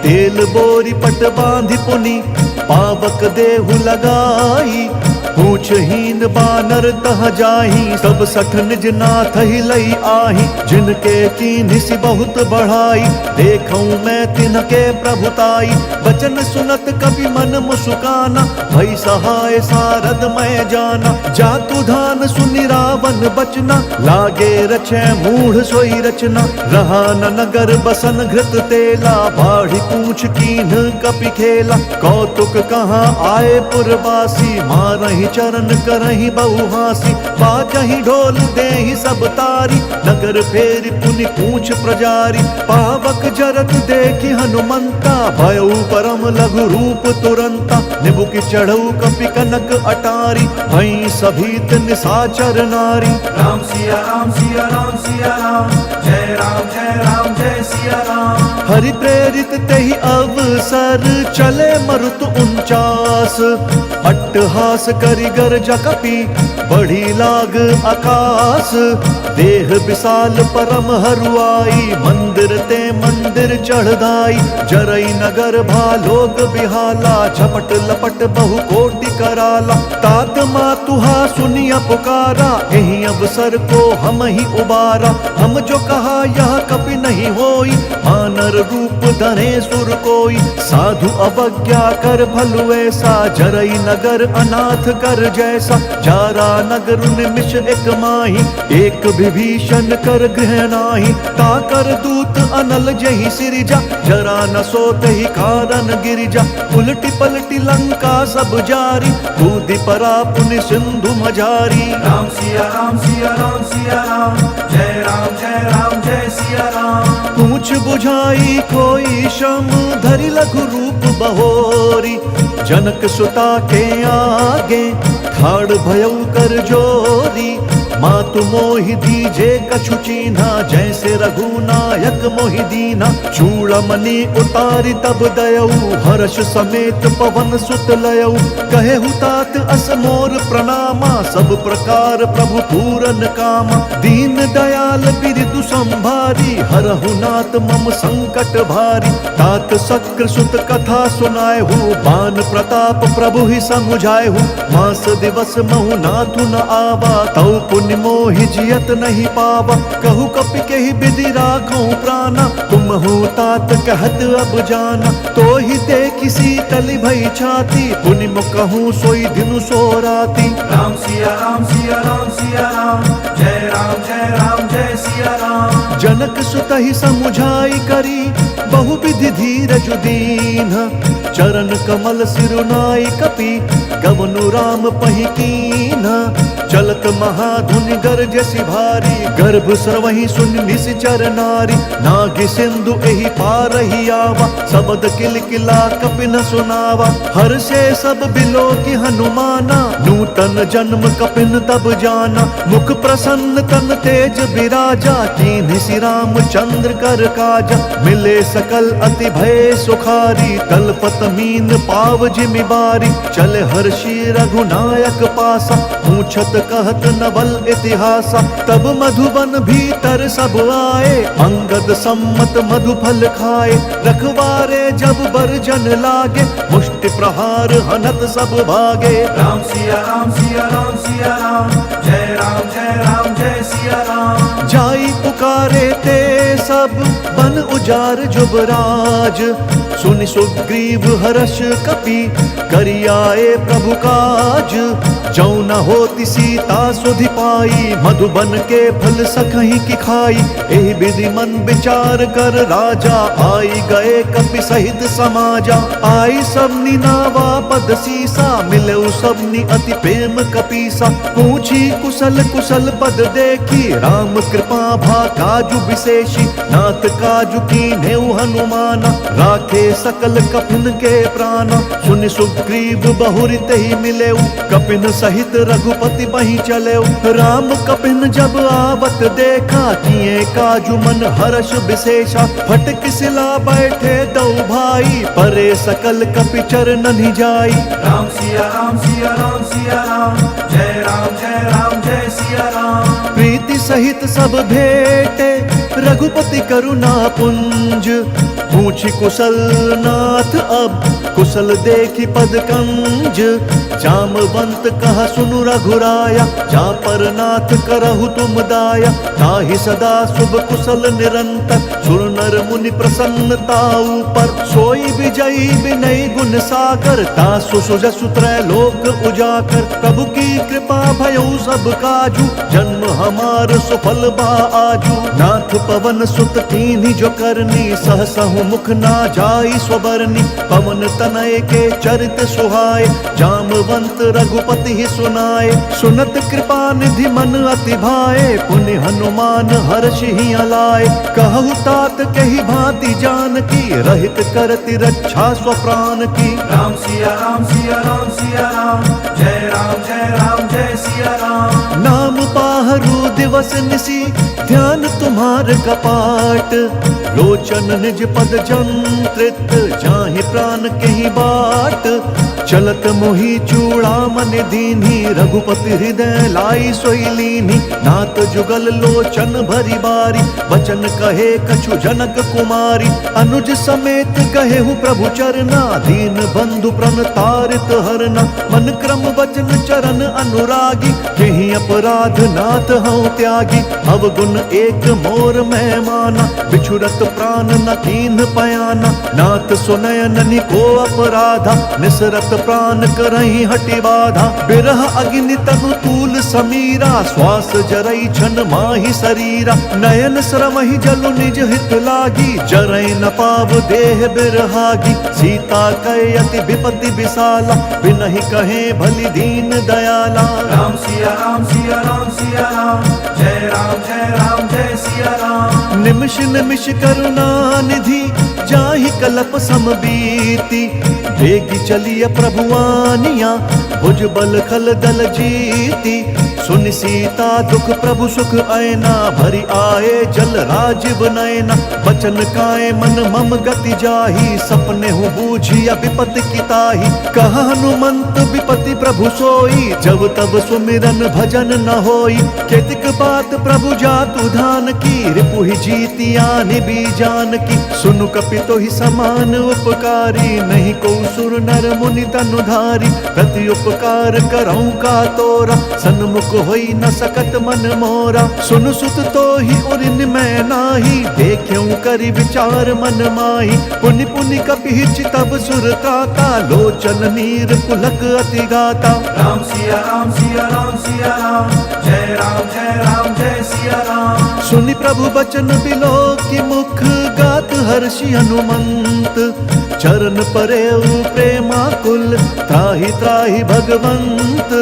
तेल बोरी पट बांधि पुनि, पावक देहु लगाई। पूछहीन बानर तह जाही, सब सठ निज नाथ ही लई आही। जिनके कीन्हि बहुत बढ़ाई, देखऊं मैं तिनके प्रभुताई। बचन सुनत कपि मन मुस्काना, भई सहाय सारद मैं जाना। जातु धान सुनि रावण बचना, लागे रचै मूढ़ सोई रचना। रहा न नगर बसन घृत तेला, बाढ़ी पूछ कीन्ह कपि खेला। कौतुक कहाँ आए पुरवासी, मारहि चरण करहि बहुहासी। बाजहि ढोल देहि सब तारी, नगर फेरि पुनि पूछ प्रजारी। पावक जरत देखि हनुमंता, भयउ परम लघु रूप तुरंता। निबुकि चढ़ऊ कपि कनक अटारी, भई सभीत निशाचर नारी। राम सिया राम सिया राम सिया राम, जय राम जय सिया राम। हरि प्रेरित तेहि अवसर, चले मरुत 49। अट्टहास करि गर्जा कपि, बढ़ी लाग आकाश। देह विशाल परम हरुआई, मंदिर ते मंदिर चढ़दाई। जरई नगर भालोक बिहाला, झपट लपट बहु कोटि कराला। तात मातुहा सुनिया पुकारा, एहि अवसर को हम ही उबारा। हम जो कहा यह कपि नहीं होई, मानर रूप धरे सुर कोई। साधु अवज्ञा कर भलु ऐसा, जरई नगर अनाथ कर जैसा। जारा नगर निमिष एक माही, एक विभीषण कर गृह नाही। ताकर दूत अनल जहि सिरिजा, जरा न सोत ही कारण गिरिजा। उलटी पलटी लंका सब जारी, कूदि परा पुनि सिंधु मझारी। राम सिया राम सिया राम सिया राम, जय राम जय सिया राम। पूछ बुझाई कोई श्रम, धरि लघु रूप बहोरी। जनक सुता के आगे, ठाड़ भयउ कर जोरी। मातु मोहि दीजे कछु चीन्हा, जैसे रघुनायक मोहि दीना। चूड़मणि उतारी तब दयऊ, हर्ष समेत पवन सुत लयऊ। कहेहु तात अस मोर प्रणामा, सब प्रकार प्रभु पूरन कामा। दीन दयाल बिरदु संभारी, हरहु नाथ मम संकट भारी। तात शक्र सुत कथा सुनाएहु, बान प्रताप प्रभु ही समुझाएहु। मास दिवस महु नाथु न आवा, तौ पुण्य मोहि जियत नहीं पावा। कहु कपि केहि विधि राखऊं प्राणा, तुम हो तात कहत अब जाना। तो ही देखि शीतल भई छाती, पुनि मुकहूँ सोई दिनु सो राती। राम सिया राम सिया राम सिया राम, जय राम जय सिया राम। जनक सुतहि समुझाई करी, बहु विधि धीरज दीन्ह। चरण कमल सिरुनाई कपि, गवनु राम पहि कीन्ह। चलत महाधुनि गरजसि भारी, गर्भ स्रवहि सुनि निश्चर नारी। नागि सिंधु एहि पारहि आवा, सबद किलकिला कपि न सुनावा। हर्षे सब बिलो की हनुमाना, नूतन जन्म कपिन तब जाना। मुख प्रसन्न तन तेज बिराजा, कीन्हि सि रामचंद्र कर काजा। मिले सकल अति भय सुखारी, तलपत मीन पाव जिमि बारी। चल हर्षि रघुनायक पासा, पूछत कहत नवल इतिहासा। तब मधुबन भीतर सब आए, अंगद सम्मत मधु फल खाए। रखवारे जब बरजन लागे, मुष्टि प्रहार हनत सब भागे। राम सिया राम सिया राम सिया राम, जय राम जय सिया राम। जाई पुकारे ते सब, बन उजार जुबराज। सुनि सुग्रीव हर्ष कपि, करियाए प्रभु काज। जौ न होती सीता सुधि पाई, मधुबन के फल सखही की खाई। एहि विधि मन विचार कर राजा, आई गए कपि सहित समाजा। आई सबनी नावा पद सीसा, मिले सबनी अति प्रेम कपीसा। पूछी कुशल कुशल पद देखी, राम कृपा भा काजु विशेषी। नाथ काजु कीन्हे हनुमाना, राखे सकल कपिन के प्राणा। सुनि सुग्रीव बहुरि तेहि मिलेउ, कपिन सहित रघुपति बहि चलेउ। राम कपिन जब आवत देखा, किए काजु मन हर्ष विशेषा। फटक सिला बैठे दो भाई, परे सकल कपि चरणनि जाई। राम सिया राम सिया राम सिया राम, जय राम जय राम जय सिया राम। प्रीति सहित सब भेटे, रघुपति करुणा पुंज। पूछी कुशल नाथ अब, कुशल देखी पद कंज। जामवंत कहा सुनु रघुराया, जा पर नाथ करहु तुम दाया। ताहि सदा शुभ कुशल निरंतर, सुर नर मुनि प्रसन्नताऊ पर। सोई विजयी विनय गुण सागर, तासु सुजसु त्रैलोक उजाकर। प्रभु की कृपा भयउ सब काजू, जन्म हमार सुफल बा आजू। नाथ पवन सुत कीन्ही जो करनी, सहसहु मुख ना जाई स्वबरनी। पवन तनय के चरित सुहाए, जामवंत रघुपति ही सुनाए। सुनत कृपा निधि मन अति भाए, पुनि हनुमान हर्ष ही अलाए। कहु तात कही भांति जानकी, रहित करति रक्षा स्वप्राण की। राम सिया राम सिया राम सिया राम, जय राम जय सिया राम। नाम पाहरु दिवस निसी, ध्यान तुम्हार कपाट। लोचन निज पद जंत्रित, जाहि प्राण कहीं बाट। चलत मोहि चूड़ामन दीन्ही, रघुपति हृदय लाई सोई लीन्ही। नाथ जुगल लोचन भरी बारी, बचन कहे कछु जनक कुमारी। अनुज समेत कहेहु प्रभु चरना, दीन बंधु प्रण तारित हरना। मन क्रम वचन चरण अनुरागी, केहि अपराध नाथ हऊँ त्यागी। अवगुण एक मोर मैं माना, बिछुरत प्राण न कीन्ह पयाना। नाथ सुनयननि को अपराधा, निसरत प्राण करहि हटि बाधा। बिरह अग्नि तनु तूल समीरा, श्वास जरई छन माहि शरीरा। नयन श्रमहि जलु निज हित लागी, जरई न पाव देह बिरहागी। सीता कहे अति विपति विशाला, बिनहि कहे भली दीन दयाला। राम सिया राम सिया राम सिया राम, जय राम जय सिया राम। निमिष निमिष करुणा निधि, जाहि कलप समबीति। वेगी चलिय प्रभुआनिया, भुज बल खल दल जीती। सुनि सीता दुख प्रभु सुख ऐना, भरी आए जल राजीव नयना। बचन काए मन मम गति जाही, सपने हूँ बूझिया विपति की ताही। कहा हनुमंत विपति प्रभु सोई, जब तब सुमिरन भजन न होई। केतिक बात प्रभु जातु धान की, रिपुहि जीतिया निबी जान की। सुनु कपि तोहि समान उपकारी, नहीं को सुर नर मुनि तनुधारी। प्रति उपकार करऊँ का तोरा, सन्मुख होई न सकत मन मोरा। सुन सुत तो ही उरिन मैं नाही, देख्यूं करि विचार मन माही। पुनि पुनि कपि चितव सुर त्राता, लोचन नीर पुलक अति गाता। राम सिया राम सिया राम सिया राम, जय राम जय सिया राम। सुनि प्रभु बचन बिलो की मुख, गात हर्षि हनुमंत। चरण परेउ प्रेमाकुल, त्राहि त्राहि भगवंत।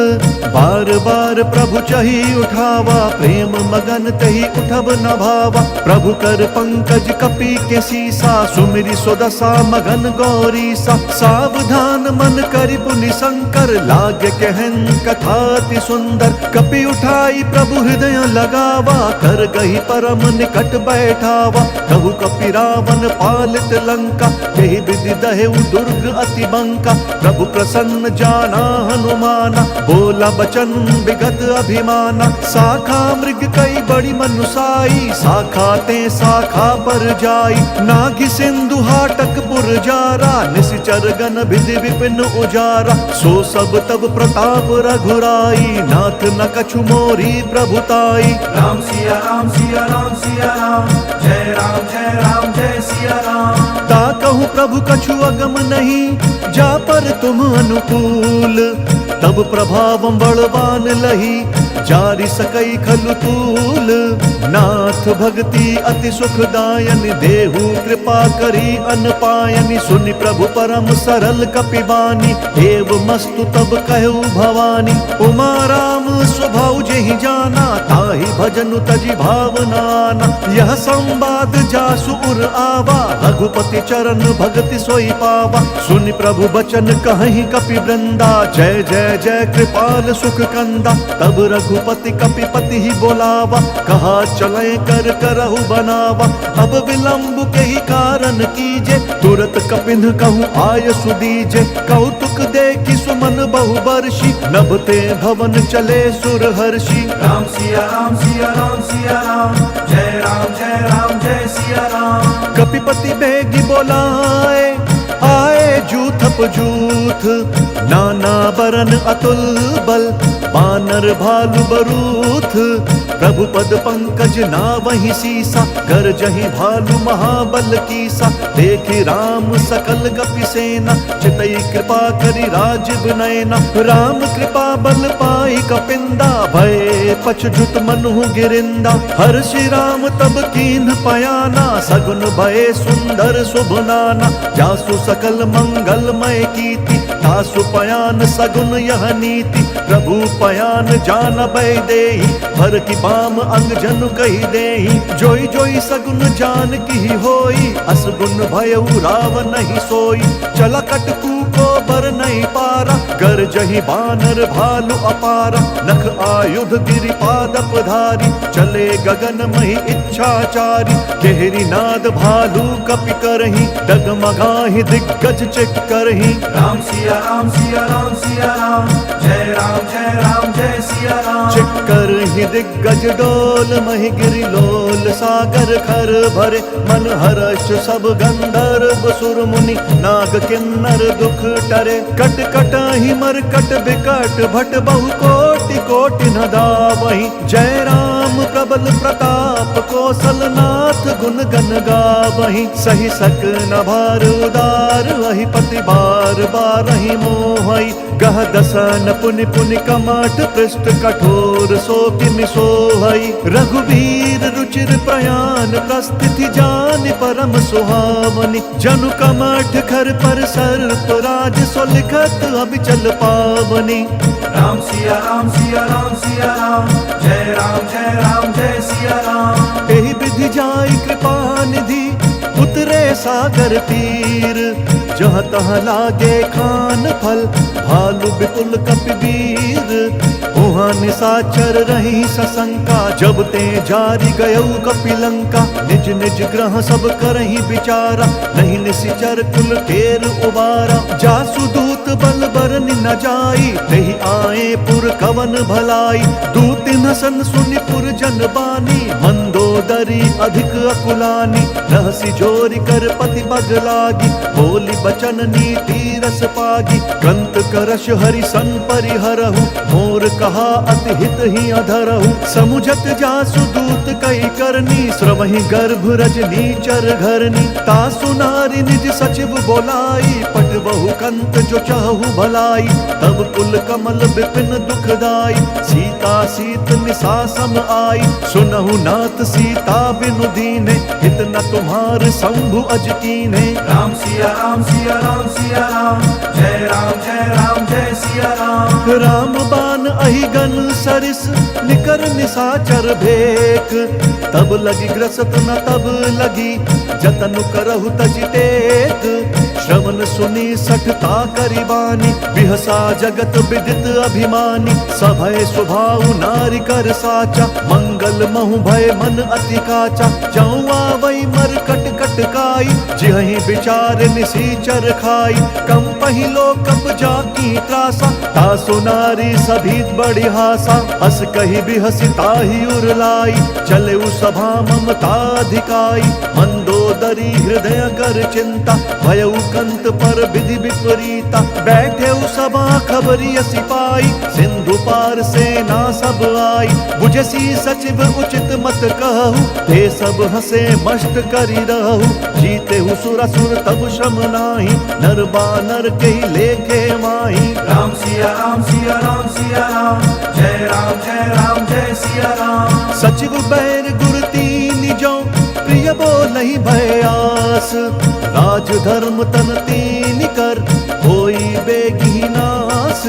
बार बार प्रभु चही उठावा, प्रेम मगन तही उठब न भावा। प्रभु कर पंकज कपि के सीसा, सुमिरि सुदशा मगन गौरीसा। सावधान मन करि पुनि शंकर, लागे कहन कथा अति सुंदर। कपि उठाई प्रभु हृदय लगावा, कर गही परम निकट बैठावा। कहु कपि रावण पालित लंका, यही विधि दहेउ दुर्ग अति बंका। प्रभु प्रसन्न जाना हनुमाना, बोला बचन विगत अभिमाना। शाखा मृग कई बड़ी मनुसाई, शाखा ते शाखा पर जाई। नागि सिंधु हाटक पुरजारा, निश्चर गण विधि विपिन उजारा। सो सब तब प्रताप रघुराई, नाथ न कछु मोरी प्रभुताई। राम सिया राम सिया राम सिया राम, जय राम जय सिया राम। ता कहूँ प्रभु कछु अगम नहीं, जा पर तुम अनुकूल। तब प्रभावं बलवान लही जारी सकई खलु तूल। नाथ भक्ति अति सुखदायन देहु कृपा करी अन पायनि। सुनि प्रभु परम सरल कपिबानी एव मस्तु तब कहु भवानी। उमा राम स्वभाव जेहि जाना ताहि भजनु तजि भावनाना। यह संवाद जासु उर आवा रघुपति चरण भगति सोई पावा। सुनि प्रभु बचन कहि कपि वृंदा जय जय जय कृपाल सुख कंदा। तब रघुपति कपिपति ही बोलावा कहा चले कर करहु बनावा। अब विलंब के ही कारण कीजे तुरत कपिन कहूँ आय सुदीजे। कौतुक देखी सुमन बहु बरसी नभते भवन चले सुर हर्षि। राम सिया राम सिया राम सिया राम जय राम जय सिया राम। कपिपति बेगी बोलाए आए जूथप जूथ। नाना बरन अतुल बल बानर भालु बरूथ। प्रभु पद पंकज नावहि सीसा गरजहि भालु महाबल कीसा। देखि राम सकल गपि सेना चितई कृपा करि राजीव नयना। राम कृपा बल पाई कपिंदा भय पछजुत मनु गिरिंदा। हर्षि राम तब कीन्ह पयाना सगुन भय सुंदर शुभ नाना। जासु सकल मंगलमय कीति तासु पयान सगुन यह नीति। प्रभु पयान जान भय देहि हर की बाम अंग जनु कही देहि। जोई जोई सगुन जान की होई असगुन भयउ राव नहीं सोई। चला कटकू को बर नहीं पारा गरजहि बानर भालु अपारा। नख आयुध गिरिपादप धारी चले गगन मही इच्छाचारी। केहरी नाद भालु कपि करही डगमगाहि दिग्गज चित करही। राम सिया राम सिया राम सिया राम जय राम जय सिया राम। चिक्कर ही दिग्गज डोल मही गिरि लोल सागर खर भरे। मन हर्ष सब गंधर्व सुर मुनि नाग किन्नर दुख टरे। कट कट ही मरकट बिकट भट बहु कोटि कोटि न दावहि। जय राम प्रबल प्रताप कौशल नाथ गुण गन गावहि। सही सक न भार उदार वही पति बार बारहि मोहई। गह दसन पुनि पुनि कमठ पृष्ठ कठोर सो किमि सोहई। रघुवीर रुचिर प्रयाण प्रस्थिति जान परम सुहावनी। जनु कमठ खर पर सर्प राज सो लिखत अबिचल पावनी। राम सिया राम सिया राम सिया राम जय जय सिया राम। एहि विधि जाई कृपा निधि उतरे सागर तीर। जहाँ तहाँ लागे खान फल भालु विपुल कपिवीर। उहाँ निशाचर रही सशंका जब ते जारी गयऊ कपिलंका। निज निज ग्रह सब करही विचारा नहीं निशिचर कुल केर उबारा। जासु दूत बल बरनि न जाई तेहि आए पुर कवन भलाई। दूत न सन सुनि पुर जन बानी मंदोदरी अधिक अकुलानी। रहसी जोरी कर पति बग लागी बोली बचन नीति रस पागी। कंत करश हरि सन परिहरहु मोर कहा अति हित ही अधरहु। समुझत जासु दूत कई करनी श्रवहि गर्भ रजनी चर घरनी। तासु नारी निज सचिव बोलाई पट बहु कंत जो चाहु भलाई। तब कुल कमल विपिन दुखदाई सीता सीत निशा सम आई। सुनहु नाथ सीता बिनु दीने हित न तुम्हार शंभु अज कीन्हे। राम सिया राम सिया राम सिया राम जय जय सिया राम। राम बान अहिगन सरिस निकर निशाचर भेक। तब लगी ग्रसत न तब लगी जतन करहु तजि टेक। श्रवण सुनी सठता करिबानी बिहसा जगत विदित अभिमानी। सभय स्वभाव नारी कर साचा मंगल महु भय मन अति काचा। जाऊँ आवई मर कट कट काई जिहि विचार निशीचर खाई। कम पहिलो कब जाकी त्रासा तासु नारी सभी बड़ी हासा। हस कही बिहसी ताहि उर लाई चले सभा ममता धिकाई। मंदोदरी हृदय कर चिंता भयउ कंत पर विधि विपरीता। बैठे सभा खबरी सिपाई सिंधु पार सेना सब आई। बुझसी सच शिव उचित मत कहु, ते सब हंसे मस्त करी रहु। जीते हु सुरसुर तब श्रम नाही, नर बानर के लेखे माही। राम सिया राम सिया राम सिया राम, जय राम जय सिया राम। सचिव बैर गुर तीन जो, प्रिय बोलहि भयास। राज धर्म तन तीन कर, होई बेगी नास।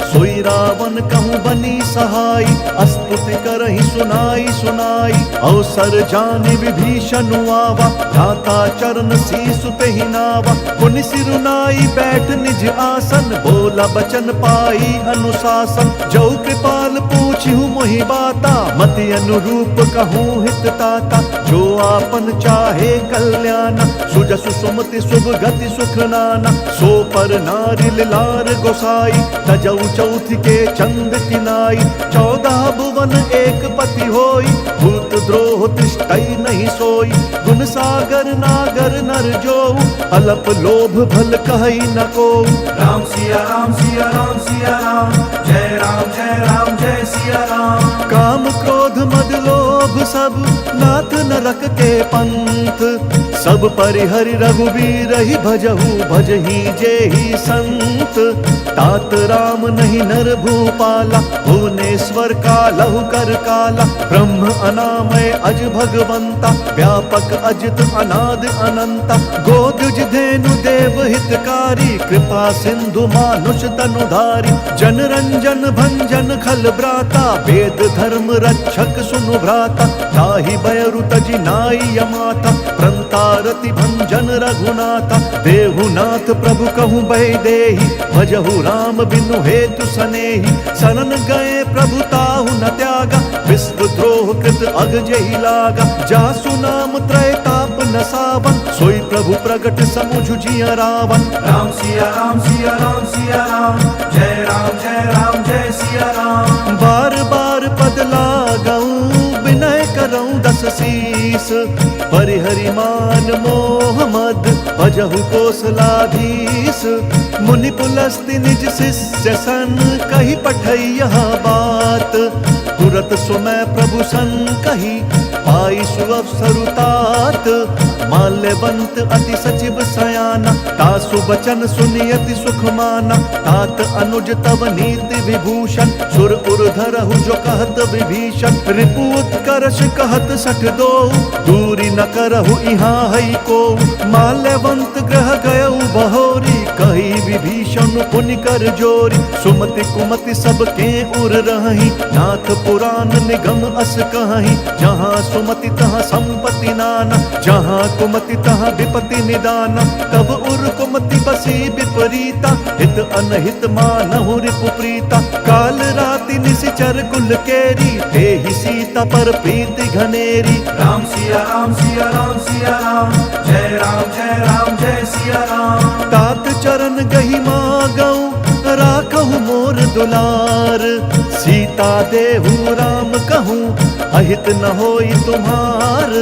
सोई रावण कहूँ बनी सहाय, अस्तुति करहि सुनाई सुनाई। अवसर जाने विभीषण आवा, भ्राता चरण सीसु तेहि नावा। पुनि सिरुनाई बैठ निज आसन, बोला बचन पाई अनुशासन। जो कृपाल पूछिहु मोहि बाता, मति अनुरूप कहूँ हित ताता। जो आपन चाहे कल्याण, सुजसु सुमति शुभ गति सुख नाना। सो पर नारी लार गोसाई, तजऊ चौथ के चंद किनाई। 14 भुवन एक पति होई, भूत द्रोह तिष्ठई नहीं सोई। गुण सागर नागर नर जोऊ, अलप लोभ भल कहई न कोऊ। राम सिया राम सिया राम सिया राम, जय राम जय सिया राम। काम क्रोध मद लोभ सब, नाथ नरक के पंथ। सब परिहरि रघुवीर ही भजहु, भजहि जेहि संत। तात राम नहीं नर भूपाला, भुवनेश्वर कालहु कर काला। ब्रह्म अनामय अज भगवंता, व्यापक अजित अनाद अनंता। गोदुज धेनु देव हितकारी, कृपा सिंधु मानुष तनुधारी। जन रंजन भंजन खल ब्राता, वेद धर्म रक्षक सुनु भ्राता। ताहि बयरु तजि नाई यमाता, प्रंतारति भंजन रघुनाथा। देहुनाथ प्रभु कहूँ बहि देहि, भजहु राम बिनु हेतु सनेहि। शरण गए प्रभु ताहु न त्यागा, विश्व द्रोह कृत अग जेहि लागा। जासु नाम त्रैताप न सावन, सोई प्रभु प्रगट समुझ जिया रावण। राम सिया राम सिया राम सिया राम, जय राम जय सिया राम। बार बार पद लागऊं, विनय करऊं दस शीस। परिहरि मान मोह मद, भजहु कोसलाधीश। मुनि पुलस्ति निज शिष्य सन, कही पठई यह बात। तुरत सुमय प्रभु सन कही, पाई सुअवसरु तात। माल्यवंत अति सचिव सयाना, तासु बचन सुनि अति सुख माना। तात अनुज तव नीति विभूषण, सुर उर धरहु जो कहत विभीषण। रिपु उत्कर्ष कहत सठ दो, दूरी न करहु इहाँ हई को। माल्यवंत ग्रह गयउ बहोरी, कही विभीषण पुनि कर जोरी। सुमति कुमति सब के उर रही, नाथ पुराण निगम अस कहीं। जहाँ सुमति तहाँ संपत्ति नाना, जहाँ कुमति तहाँ विपत्ति निदाना। तब उर कुमति बसी विपरीता, हित अनहित मानहु रिपु प्रीता। काल राति निशिचर कुल केरी, तेहि सीता पर प्रीति घनेरी। राम सिया राम सिया राम सिया राम, जय राम जय सिया राम। तात चरण गहि मागऊं, राखहु मोर दुलार। सीता देहु राम कहूँ, अहित न होई तुम्हार।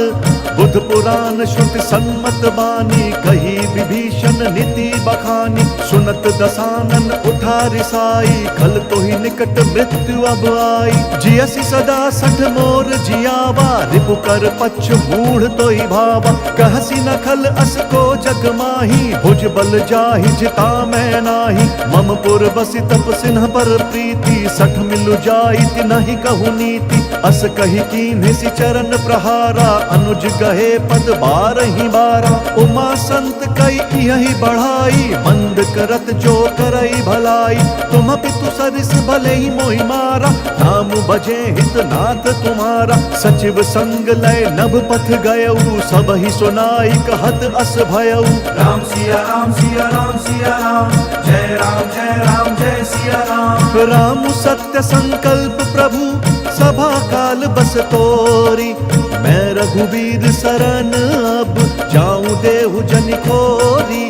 बुध पुराण श्रुति सन्मत बानी, कही विभीषण नीति बखानी। सुनत दसानन उठा रिसाई, खल तो ही निकट मृत्यु अब आई। जियसि सदा सठ मोर जियावा, रिपु कर पक्ष मूढ़ तो ही भावा। कहसी न खल अस को जग माही, भुज बल जाहि जिता मैं नाही। मम पुर बसि तप सिन्ह पर प्रीति, सठ मिलु जाइत नहीं कहु नीति। अस कही कीन्हि सि चरण प्रहारा, अनुज गहे पद बारहि बारा। उमा संत कई यही बढ़ाई, मंद करत जो करई भलाई। तुम पितु सरिस भले ही मोहि मारा, नाम बजे हित नाथ तुम्हारा। सचिव संग लय नभ पथ गयऊ, सब ही सुनाई कहत अस भयऊ। राम सिया राम सिया राम सिया राम, जय राम जय सिया राम। राम सत्य संकल्प प्रभु, सभा काल बस तोरी। मैं रघुवीर शरण अब, जाऊं देहु जन खोरी।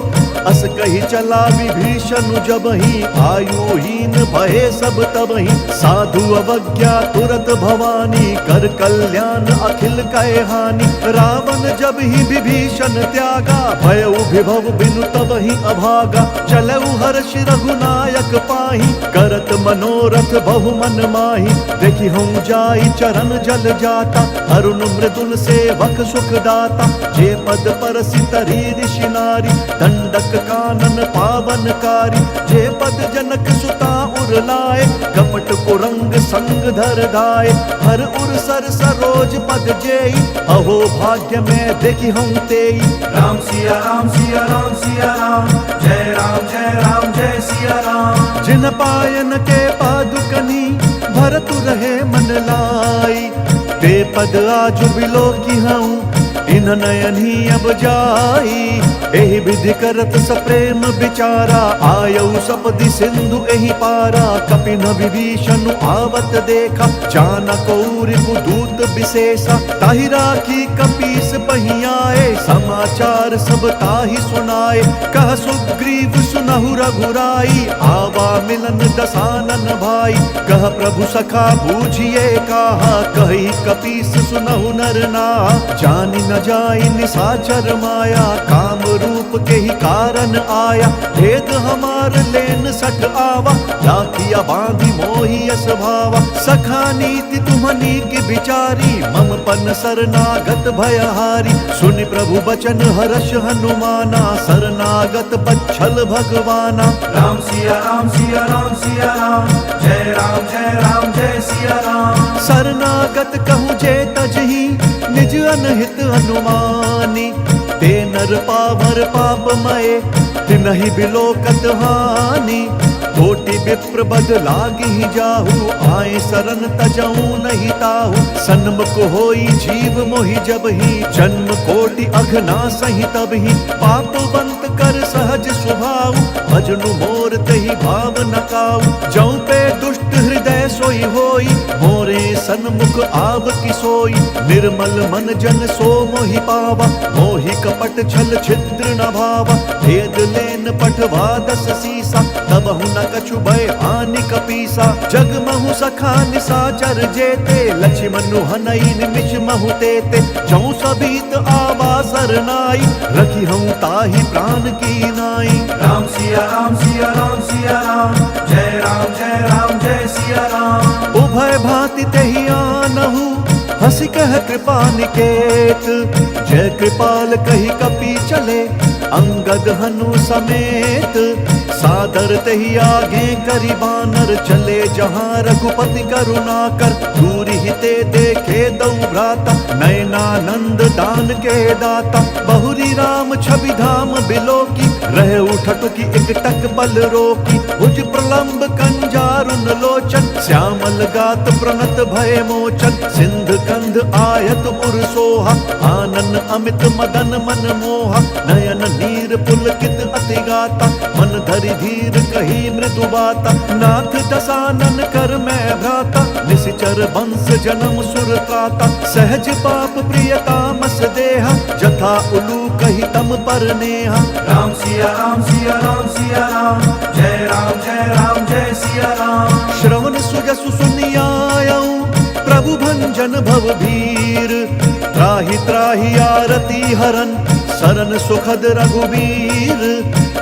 अस कही चला विभीषण जब ही आयुहीन भये सब तब ही साधु अवज्ञा तुरत भवानी कर कल्याण अखिल कहे हानि रावण जब ही विभीषण त्यागा भय विभव बिनु तब ही अभागा चलऊ हर्ष रघुनायक पाही करत मनोरथ बहु मन माही देखी हम जाई चरण जल जाता अरुण मृदुल सेवक सुख दाता जे पद पर सितरी ऋषि नारी दंडक कानन पावनकारी जे पद जनक सुता उर लाए कपट कुरंग संग धर धाय हर उर सर सरोज पद जेई अहो भाग्य में देखी हम तेई राम सिया राम सिया राम सिया राम जय राम जय सिया राम जिन पायन के पादुकनी भरत रहे मन लाई ते पद आजु बिलो की हूँ इन नयन ही अब जाई एहि विधि करत सप्रेम विचारा आयऊ सपदि सिंधु एहि पारा कपिन विभीषण आवत देखा चानक रिपु दूत विशेषा ताहि राखी कपीस पहियाए समाचार सब ताहि सुनाए कह सुग्रीव सुनहु रघुराई आवा मिलन दसानन भाई कह प्रभु सखा बूझिए कहा कही कपीस सुनहु नर नाहा जानि न जाई निसाचर माया काम रूप के ही कारण आया भेद हमार लेन सठ आवा राखिया बांधी मोही यस भावा सखा नीति तुम्हनी की बिचारी मम पन शरणागत भयहारी सुनि प्रभु बचन हर्ष हनुमाना शरणागत बच्छल भगवाना राम सिया राम सिया राम सिया राम जय राम जय सिया राम शरणागत कहूँ जे तजही निज अनहित हनुमानी ते नर पावर पापमय तिनहि बिलोकत हानि कोटि विप्र बद लागी जाहु आए शरण तजऊ नहीं ताहु सन्मुख होई जीव मोहि जब ही जन्म कोटि अघना सही तब ही पापवंत कर सहज स्वभाव भजनु मोर तहि भाव नकाऊ जौ पे दुष्ट हृदय सोई होई मोरे सन्मुख आव की सोई निर्मल मन जन सो मोहि पावा मोहि कपट छल छिद्र न भावा भेद लेन पठवा दस सीसा तब न कछु भय हानि कपीसा जग महु सखा निसाचर जेते लक्ष्मणु हनई निमिष महु तेते जौ सबीत आवा सरनाई रखी हूँ ताहि प्राण की नाई राम सिया राम सिया राम सिया राम जय सिया राम उभय भांति तेहि आनहु हंसी कह कृपा निकेत जय कृपाल कही कपी चले अंगद हनु समेत सादर तही आगे करी बानर चले जहाँ रघुपति करुणा कर दूरी हिते देखे दौ भ्राता नयनानंद दान के दाता बहुरी राम छवि धाम बिलोकी रहे उठट की एक टक बल रोकी भुज प्रलंब कंजारुन लोचन श्यामल गात प्रणत भय मोचन सिंध कंध आयत उर सोहा आनन अमित मदन मन मोहा नयन नीर पुलकित अति गाता मन धरि धीर कही मृदु बाता नाथ दसानन कर मैं भ्राता निशिचर वंश जन्म सुर काता सहज पाप प्रियता मस देहा जथा उलू कही तम पर नेहा राम सिया राम सिया राम सिया राम जय सिया राम श्रवण सुजसु सुनियायऊ प्रभु भंजन भव भीर त्राहि त्राहि आरती हरन सरन सुखद रघुवीर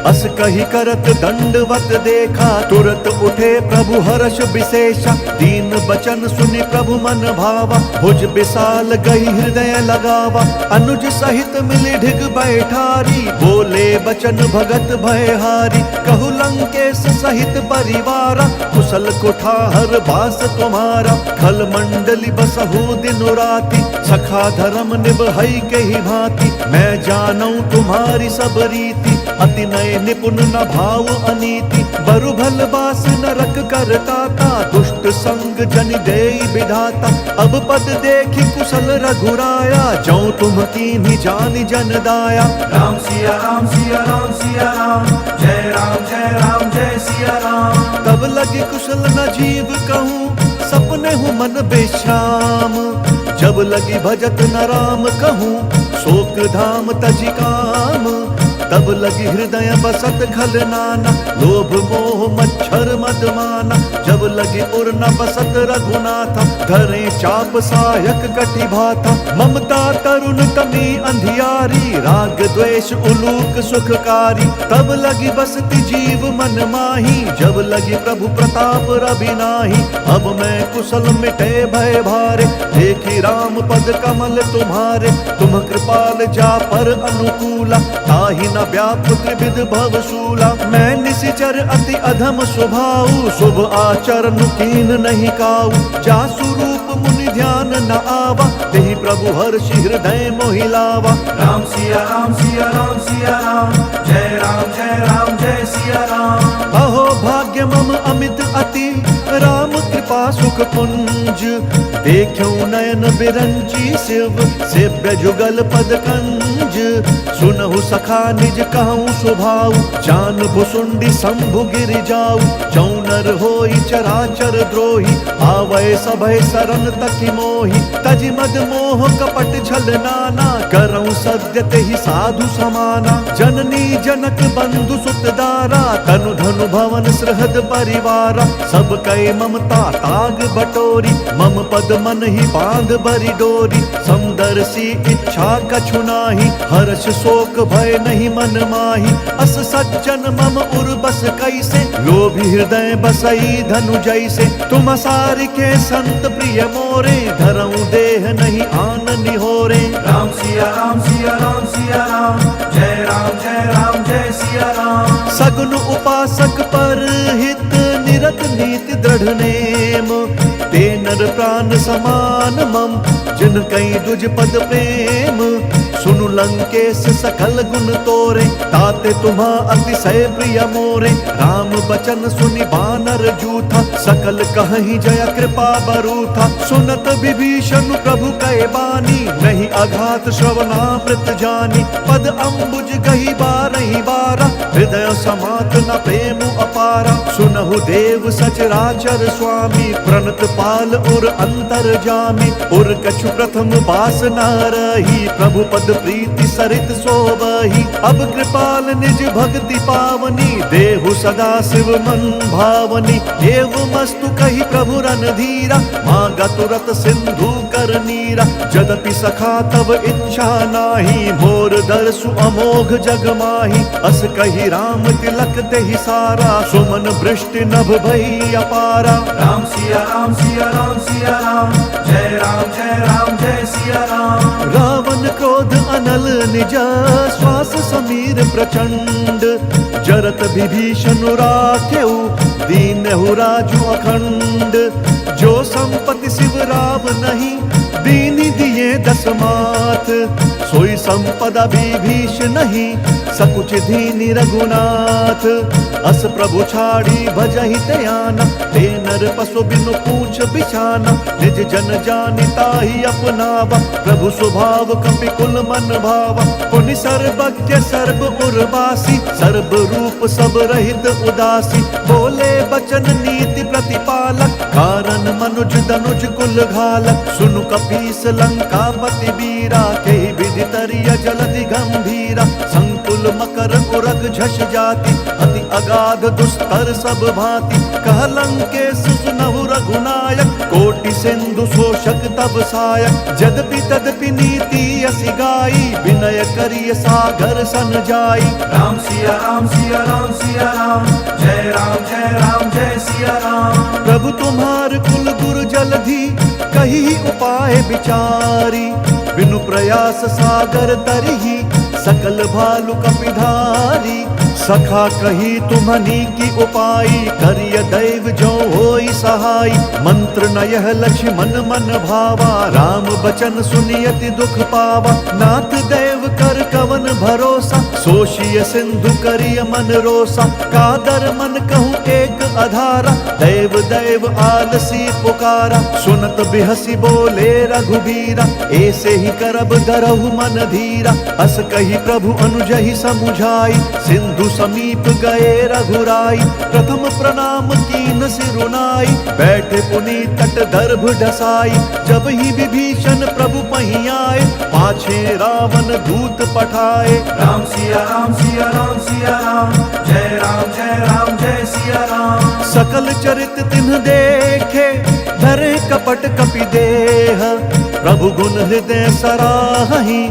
अस कही करत दंडवत देखा तुरत उठे प्रभु हर्ष विशेषा दीन बचन सुनि प्रभु मन भावा भुज विशाल गई हृदय लगावा अनुज सहित मिली ढिग बैठारी बोले बचन भगत भयहारी कहु लंकेश सहित परिवारा कुशल कुठार बास तुम्हारा खल मंडली बसहु दिन राति सखा धर्म निभई के ही भांति मैं जानू तुम्हारी सब रीति अति नय निपुण न भाव अनीति बरु भल बास नरक करताता दुष्ट संग जन देई विधाता अब पद देखी कुशल रघुराया जौ तुम कीन्ही जानि जन दाया राम सिया राम सिया राम सिया राम जय सिया राम तब लगी कुशल न जीव कहूँ सपने हूँ मन बेश्राम जब लगी भजत न राम कहूँ शोक धाम तजि काम तब लगी हृदय बसत खल नाना, लोभ मोह मच्छर मद माना। जब लगी उर न बसत रघुनाथा, धरे चाप सायक कटि भाथा। ममता तरुण तमी अंधियारी, राग द्वेष उलूक सुखकारी। तब लगी बसती जीव मन माही, जब लगी प्रभु प्रताप रवि नाही। अब मैं कुशल मिटे भय भारे, देखी राम पद कमल तुम्हारे। तुम कृपाल जा पर अनुकूला, ताहि न व्याप त्रिविध भवशूला। मैं निशिचर अति अधम स्वभाव, शुभ आचरण कीन नहीं काऊ। जासु रूप मुनि ध्यान न आवा, तेहि प्रभु हर्षि हृदय मोहि लावा। राम सिया राम सिया राम सिया राम, जय राम जय सिया राम। अहो भाग्य मम अमित अति, राम कृपा सुख पुंज। देखो नयन बिरंची शिव, सेव्य जुगल पद कंज। सुनहु सखा निज कहूँ स्वभाव, जान भुसुंडी शंभु गिर जाऊ। जौनर होई चराचर द्रोही, आवै सभय सरन तकि मोहि। तजि मद मोह कपट छल नाना, करऊँ सद्य तेहि साधु समाना। जननी जनक बंधु सुत दारा, तनु धनु भवन सृहद परिवारा। सब कै ममता ताग बटोरी, मम पद मन ही बांध बरी डोरी। समदर्शी इच्छा कछु नाही, हर्ष शोक भय नहीं मन माही। अस सज्जन मम उर बस कैसे, लोभी हृदय बसई धनु जैसे। तुम सारि के संत प्रिय मोरे, धरऊँ देह नहीं आन निहोरे। राम सिया राम सिया राम सिया राम, जय राम जय सिया राम। सगुन उपासक पर हित, निरत नीति दृढ़ नेम। ते नर प्राण समान मम, जिन कई दुज पद प्रेम। सुनु लंकेश सकल गुण तोरे, ताते तुम्हा अतिशय प्रिय मोरे। राम बचन सुनि बानर जूथा, सकल कहहि जय कृपा बरूथा। सुनत विभीषण प्रभु कै बानी, नहीं अघात श्रवणामृत जानी। पद अम्बुज गही बारहि बारा, हृदय समात न प्रेम अपारा। सुनहु देव सचराचर स्वामी, प्रणत पाल उर अंतर जामी। उर कछु प्रथम बास न रही, प्रभु पद प्रीति सरित सोबही। अब कृपाल निज भक्ति पावनी, देहु सदा शिव मन भावनी। एवमस्तु कही प्रभु रणधीरा, मांगा तुरत सिंधु कर नीरा। जदपि सखा तब इच्छा नाही, मोर दर्शु अमोघ जग माही। अस कही राम तिलक तेहि सारा, सुमन वृष्टि नभ भई अपारा। राम सिया राम सिया राम सिया राम, जय राम जय सिया राम। रावण क्रोध अनल निज, श्वास समीर प्रचंड। जरत विभीषण राखेउ, दीनहु राजु अखंड। जो संपत्ति शिव राव नहीं, दीनि दिए दस मात। सोई संपदा विभीषण नहीं, सकुच दीनि रघुनाथ। अस प्रभु छाड़ी भजहि त्याना, ते नर पशु बिनु पूछ बिछाना। निज जन जानि ताहि अपनावा, प्रभु स्वभाव कपि कुल मन भावा। पुनि सर्वज्ञ सर्व उर्वासी, सर्व रूप सब रहित उदासी। बोले बचन नीति प्रतिपालक, कारण मनुज दनुज कुल घालक। सुनु कपीस लंकापति वीरा, केहि विधि तरिय जलधि गंभीरा। संकुल मकर उरग झष जाति, अति अगाध दुस्तर सब भांति। कह लंकेश सुनहु रघुनायक, कोटि सिंधु शोषक तब सायक। जदपि तदपि नीति असि गाई, विनय करिय सागर सन जाई। राम सिया राम सिया राम सिया राम, जय राम जय सिया राम। प्रभु तुम्हार कुल गुरु जलधि, कही उपाय विचारी। बिनु प्रयास सागर तरही, सकल भालु कपिधारी। सखा कही तुम्हनी की उपाई, करिय दैव जो होई सहाय। मंत्र न यह लक्ष्मण मन भावा, राम बचन सुनियति दुख पावा। नाथ देव कर कवन भरोसा, सोशिय सिंधु करिय मन रोसा। कादर मन कहूँ एक अधारा, दैव दैव आलसी पुकारा। सुनत बिहसी बोले रघुबीरा, ऐसे ही करब धरहु मन धीरा। अस कही प्रभु अनुजहि समुझाई, सिंधु समीप गए रघुराई। प्रथम प्रणाम कीन सिरुनाई, बैठे पुनि तट दर्भ ढसाई। जब ही विभीषण प्रभु पही आए, पाछे रावण दूत पठाए। राम सिया सिया राम सिया राम सिया राम, जय राम जय सिया राम। सकल चरित तिन्ह देखे, धरे कपट कपि देह, प्रभु गुण हृदय सराहि,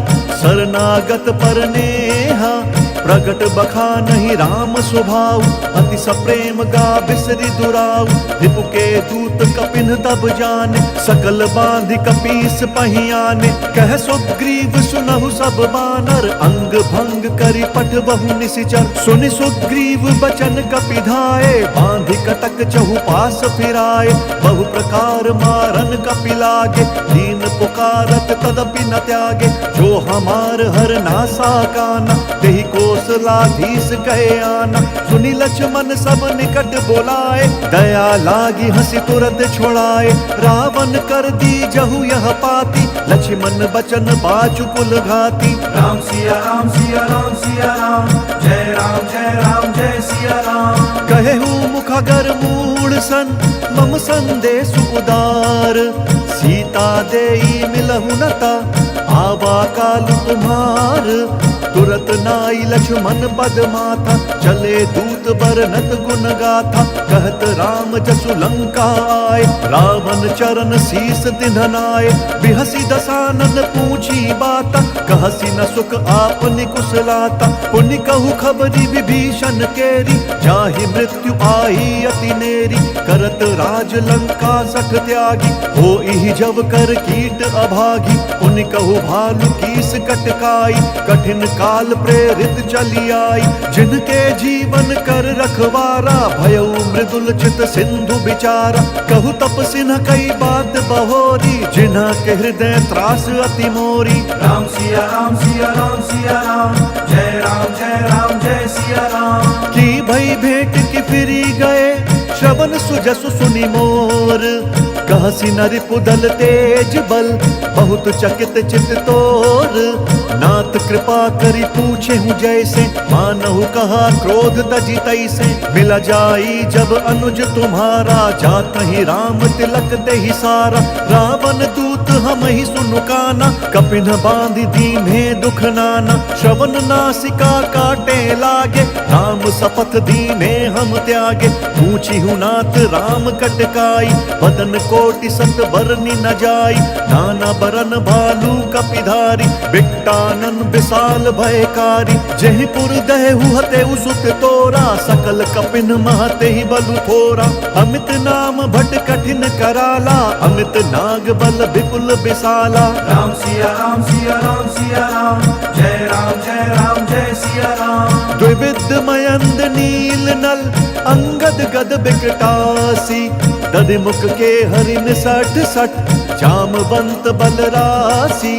शरणागत पर नेहा। प्रगट बखानहि राम स्वभाव, अति सप्रेम गा बिसरि दुराऊ। रिपु के दूत कपिन तब जाने, सकल बांधि कपीस पहियाने। कह सुग्रीव सुनहु सब बानर, अंग भंग करि पठ बहु निशिचर। सुनि सुग्रीव बचन कपि धाये, बांधि कटक चहु पास फिराए। बहु प्रकार मारन कपि लागे, दीन पुकारत तदपि न त्यागे। जो हमार हर नासा काना, तेहि कोसलाधीश कहे आना। सुनि लक्ष्मण सब निकट बोलाए, दया लागी हंसी तुरत छोड़ाए। रावण कर दी जहु यह पाती, लक्ष्मण बचन बाचु कुल घाती। राम सिया राम सिया राम सिया राम, जय राम जय सिया राम। कहेहु मुखगर मूढ़ सन, मम संदेश उदार। सीता देई मिलहु नता, आवा काल तुम्हार। तुरत नाई लक्ष्मण पद माथा, चले दूत बरनत गुण गाथा। कहत राम जसु लंका आए, रावण चरण शीस तिन्ह नाए। बिहसी दसानन पूछी बाता, कहसी न सुख आपनि कुशलाता। पुनि कहु खबरी विभीषण केरी, जाहि मृत्यु आई अति नेरी। करत राज लंका सठ त्यागी, होई जब कर कीट अभागी। पुनि कहु भालु कीस कटकाई, कठिन काल प्रेरित चली आई। जिनके जीवन कर रखवारा, भयउ मृदुल चित सिंधु बिचारा। कहु तपस्वी न कई बात बहोरी, जिन्हा के हृदय त्रास अति मोरी। राम सिया राम सिया राम सिया राम, जय राम जय सिया राम। की भई भेंट की फिरी गए, श्रवण सुजसु सुनि मोर। कहसी नरि पुदल तेज बल, बहुत चकित चित तोर। नाथ कृपा करि पूछे हूँ जैसे, मानहु कहा क्रोध तजी तैसे। मिला जाई जब अनुज तुम्हारा, जात ही राम तिलक देहि सारा। रावण दूत हम ही सुनु काना, कपिन बांधि दीन्हे दुख नाना। श्रवण नासिका काटे लागे, राम शपथ दीने हम त्यागे। पूछी हूँ नाथ राम कटकाई, बदन कोटि सत बरनी न जाई। नाना बरन भालू कपिधारी, बिकटानन विशाल भयकारी। जयपुर दहु हतेउ सुत तोरा, सकल कपिन महते ही बलु थोरा। अमित नाम भट कठिन कराला, अमित नाग बल विपुल विशाला। राम सिया राम सिया राम सिया राम, जय राम जय सिया राम। द्विविध मयंद नील नल, अंगद गद बिकटासी। दधिमुख के हरिन सठ सठ, जामवंत बलरासी।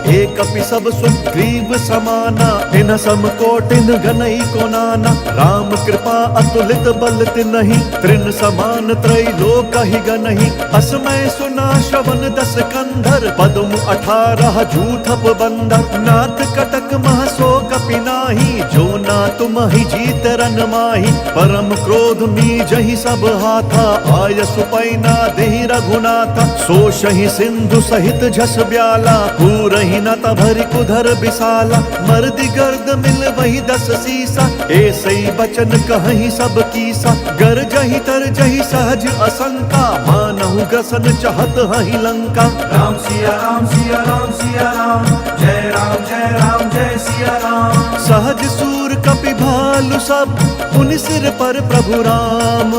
एक कपि सब सुग्रीव समाना, इन सम कोटिन गनई को नाना। राम कृपा अतुलित बल तिनहि, त्रिन समान त्रैलोक ही गनहि। असमय सुना श्रवण दस कंधर, पदम 18 जूथप बंदर। नाथ कटक मह सो कपि नाही, जो ना तुम ही जीत रन माही। परम क्रोध मी जहि सब हाथा, आय सुपैना देहि रघुनाथा। सोषहि सिंधु सहित झस ब्याला, पूरहि न तभरि कुधर विशाला। मर्दि गर्द मिल वही 10 सीसा, ऐसई बचन कहहि सब कीसा। गरजहि तरजहि सहज असंका, मानहु ग्रसन चहत हहि लंका। राम सिया राम सिया राम सिया राम, जय राम जय सिया राम। सहज सूर कपि भालु सब, पुनि सिर पर प्रभु राम।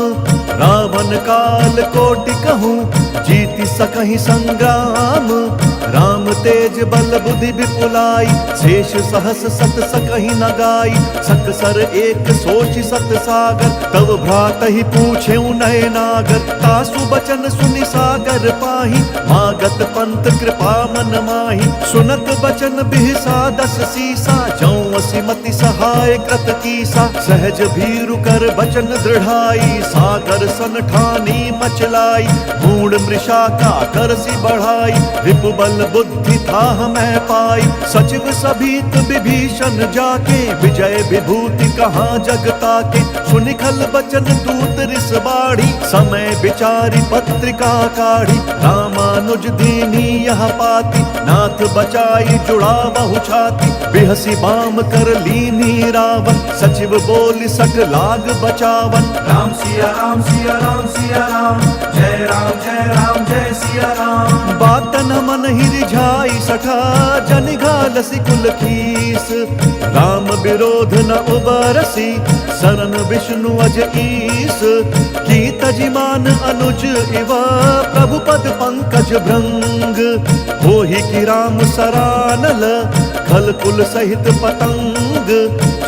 रावण काल कोटि कहूँ, जीति सकहि संग्राम। राम तेज बल बुद्धि विपुलाई, शेष सहस सत सकहि न गाई। सकसर एक सोचि सत सागर, तब भ्रातहि पूछेउ नय नागर। तासु बचन सुनि सागर पाहि, मागत पंत कृपा मन माहि। सुनत बचन बिहसा 10 सीसा, जौं असिमति सहाय कृत कीसा। सा, सहज भीरु कर बचन दृढ़ाई, सागर सन ठानी मचलाई, मूड मृषा का करसी बढ़ाई, रिपु बल बुद्धि था मैं पाई, सचिव सभीत विभीषण जाके, विजय विभूति कहाँ जगता के, सुनिखल बचन दूत रिस बाढ़ी, समय विचारी पत्रिका काढ़ी, रामानुज दीनी यह पाती, नाथ बचाई जुड़ा बहु छाती, बिहसी बाम कर लीनी रावण, सचिव बोल सक लाग बचावन। राम सिया राम सिया राम सिया राम, जय राम जय सिया राम। बात न मन ही रिझाई सठा, जन घालसी कुल खीस, राम विरोध न उबरसी, शरण विष्णु अज ईस, की तजिमान अनुज इवा, प्रभु पद पंकज भृंग, होहि की राम सरानल, खल कुल सहित पतंग,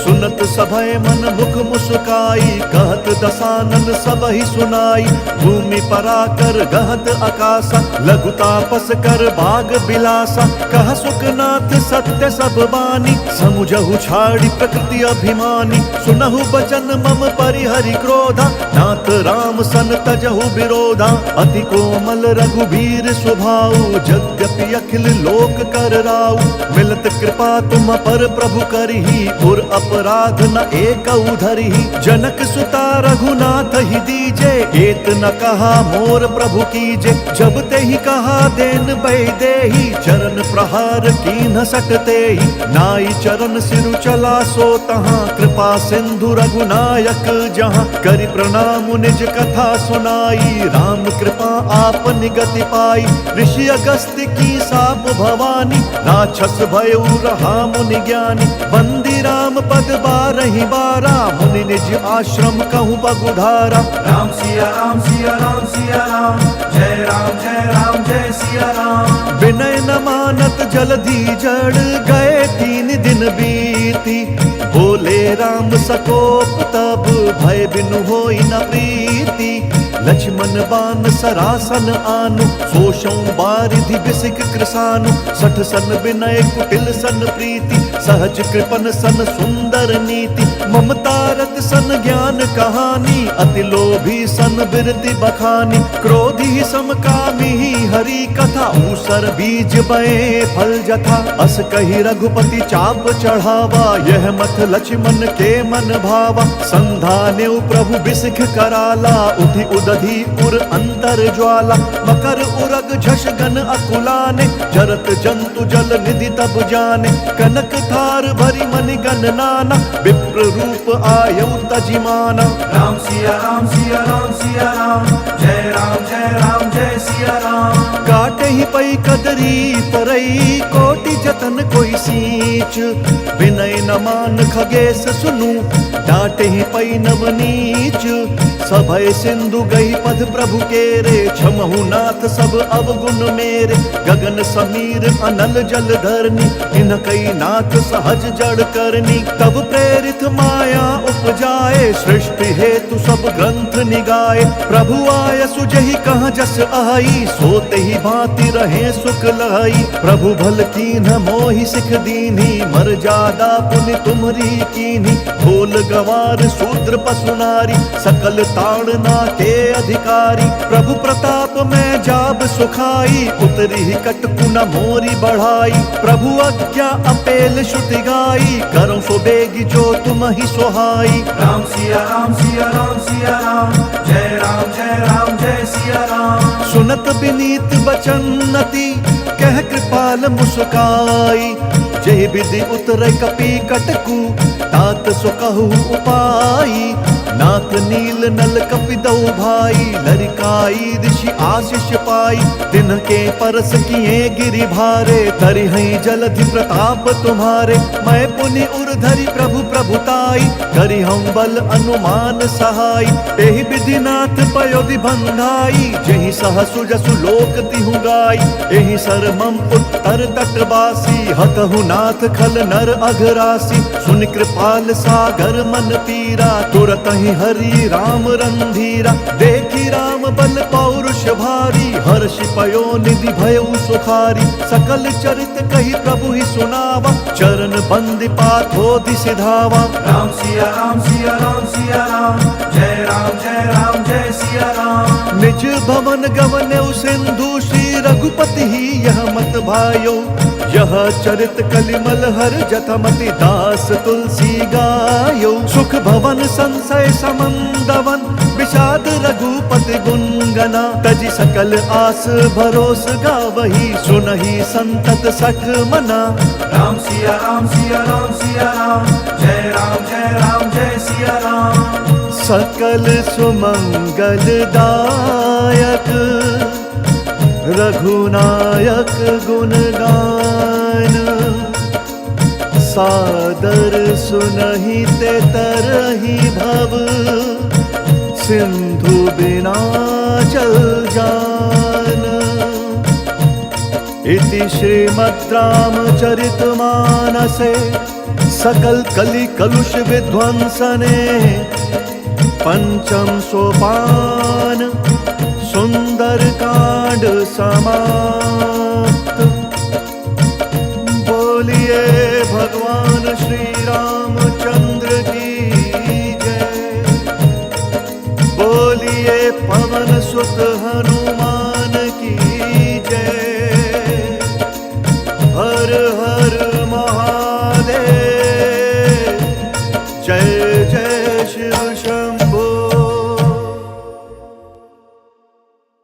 सुनत सभय मन मुख मुस्काई, कहत दसानन सब ही सुनाई, भूमि पराकर गहत आकाशा, लघु तापस कर बाग बिलासा, कह सुखनाथ सत्य सब बानी, समुझहु छाड़ी प्रकृति अभिमानी, सुनहु बचन मम परिहरि क्रोधा, नाथ राम सन तजहु विरोधा, अति कोमल रघुबीर स्वभाव, यद्यपि अखिल लोक कर राउ, मिलत कृपा तुम पर प्रभु करही, और अपराध न एक धरही, जनक सुता रघुनाथ ही दीजे, एत न कहा मोर प्रभु कीजे, जब ते ही कहा देन बै देही, चरण प्रहार कीन्ह सकते ही, नाई चरण सिरु चला सो तहाँ, कृपा सिंधु रघुनायक जहाँ, करि प्रणाम निज कथा सुनाई, राम कृपा आप निगति पाई, ऋषि अगस्त्य की साप भवानी, राक्षस भयउ रहा मुनि ज्ञानी, बंदी राम पद बारहि बारा, मुनि निज आश्रम कहूँ बगुधारा। राम सिया राम सिया राम सिया राम, जय राम जय सिया राम। विनय न मानत जलधि जड़ गए 3 दिन बीती, बोले राम सकोप तब भय बिनु होई न प्रीति, लक्ष्मण बान सरासन आनु, सोषौ बारिधि बिसिक कृसानु, सठ सन विनय कुटिल सन प्रीति, सहज कृपन सन सुंदर नीति, ममता रत सन ज्ञान कहानी, अति लोभी सन बिरति बखानी, क्रोधी समकामी हरि कथा, ऊसर बीज बए फल जथा, अस कही रघुपति चाप चढ़ावा, यह मत लक्ष्मण के मन भावा, संधाने प्रभु बिसिख कराला, उठि उदधि उर अंतर ज्वाला, मकर उरग झष गन अकुलाने, जरत जंतु जल निधि तब जाने, कनक थार भरी मनि गन नाना, विप्र रूप आयौ तजिमाना। राम सिया राम सिया राम सिया राम, जय राम जय सिया राम। काटे ही पई कदरी तरई, कोटि जतन कोई सींच, विनय न मान खगेश सुनु, डांटे ही पई नवनीच, सभय सिंधु गई पद प्रभु केरे, क्षमहु नाथ सब अवगुण मेरे, गगन समीर अनल जल धरनी, इन कई नाथ सहज जड़ करनी, तब प्रेरित माया उपजाए, सृष्टि हेतु सब ग्रंथ निगाए, प्रभु आय सुजहि कहाँ जस आई, सोते ही भांति रहे सुख लाई, प्रभु भल कीन्ह मोहि सिख दीन्ही, मर्यादा पुनि तुम्हरी कीन्ही, भोल गवार शूद्र पशु नारी, सकल ताड़ना के अधिकारी, प्रभु प्रताप में जाब सुखाई, उतरी ही कटकु न मोरी बढ़ाई, प्रभु आज्ञा अपेल श्रुति गाई, करो सो बेगी जो तुम ही सोहाई। राम सिया राम सिया राम सिया राम, जय राम जय सिया राम। सुनत विनीत बचन अति, कह कृपाल मुस्काई, जय विधि उतरे कपि कटकु, तात सो कहु उपाई, नाथ नील नल कपि दऊ भाई, लरिकाई ऋषि आशीष पाई, तिनके परस किए गिरि भारे, तरि हई जलधि प्रताप तुम्हारे, मैं पुनि उर्धरि प्रभु प्रभुताई, करि हम बल अनुमान सहाय, एहि विधि नाथ पयोधि बंधाई, जेहि सहसु जसु लोक तिहु गाई, एहि सर मम उत्तर तटवासी, हतहु नाथ खल नर अघरासी, सुनि कृपाल सागर मन पीरा, तुरत कहीं हरि राम रणधीरा, देखी राम बल पौरुष भारी, हर्ष पयो निधि भयउ सुखारी, सकल चरित कही प्रभु ही सुनावा, चरण बंदी पाथोधि सिधावा। राम सिया राम सिया राम सिया राम, जय राम जय सिया राम। निज भवन गवन्यौ सिंधु, श्री रघुपति ही यह मत भायो, यह चरित कलिमल हर जथमति, दास तुलसी गायो। सुख भवन संशय समंदवन, विषाद रघुपति गुणगना, तजि सकल आस भरोस गावही, सुनहि संतत सठ मना। राम सिया राम सिया राम सिया राम, जय राम जय सिया राम। सकल सुमंगल दायक, रघुनायक गुण गान, सादर सुनहि ते तरहि भव, सिंधु बिना जल जान। इति श्रीमद् रामचरितमानसे सकल कलि कलुष विध्वंसने, पंचम सोपान सुंदर कांड समाप्त। बोलिए भगवान श्री राम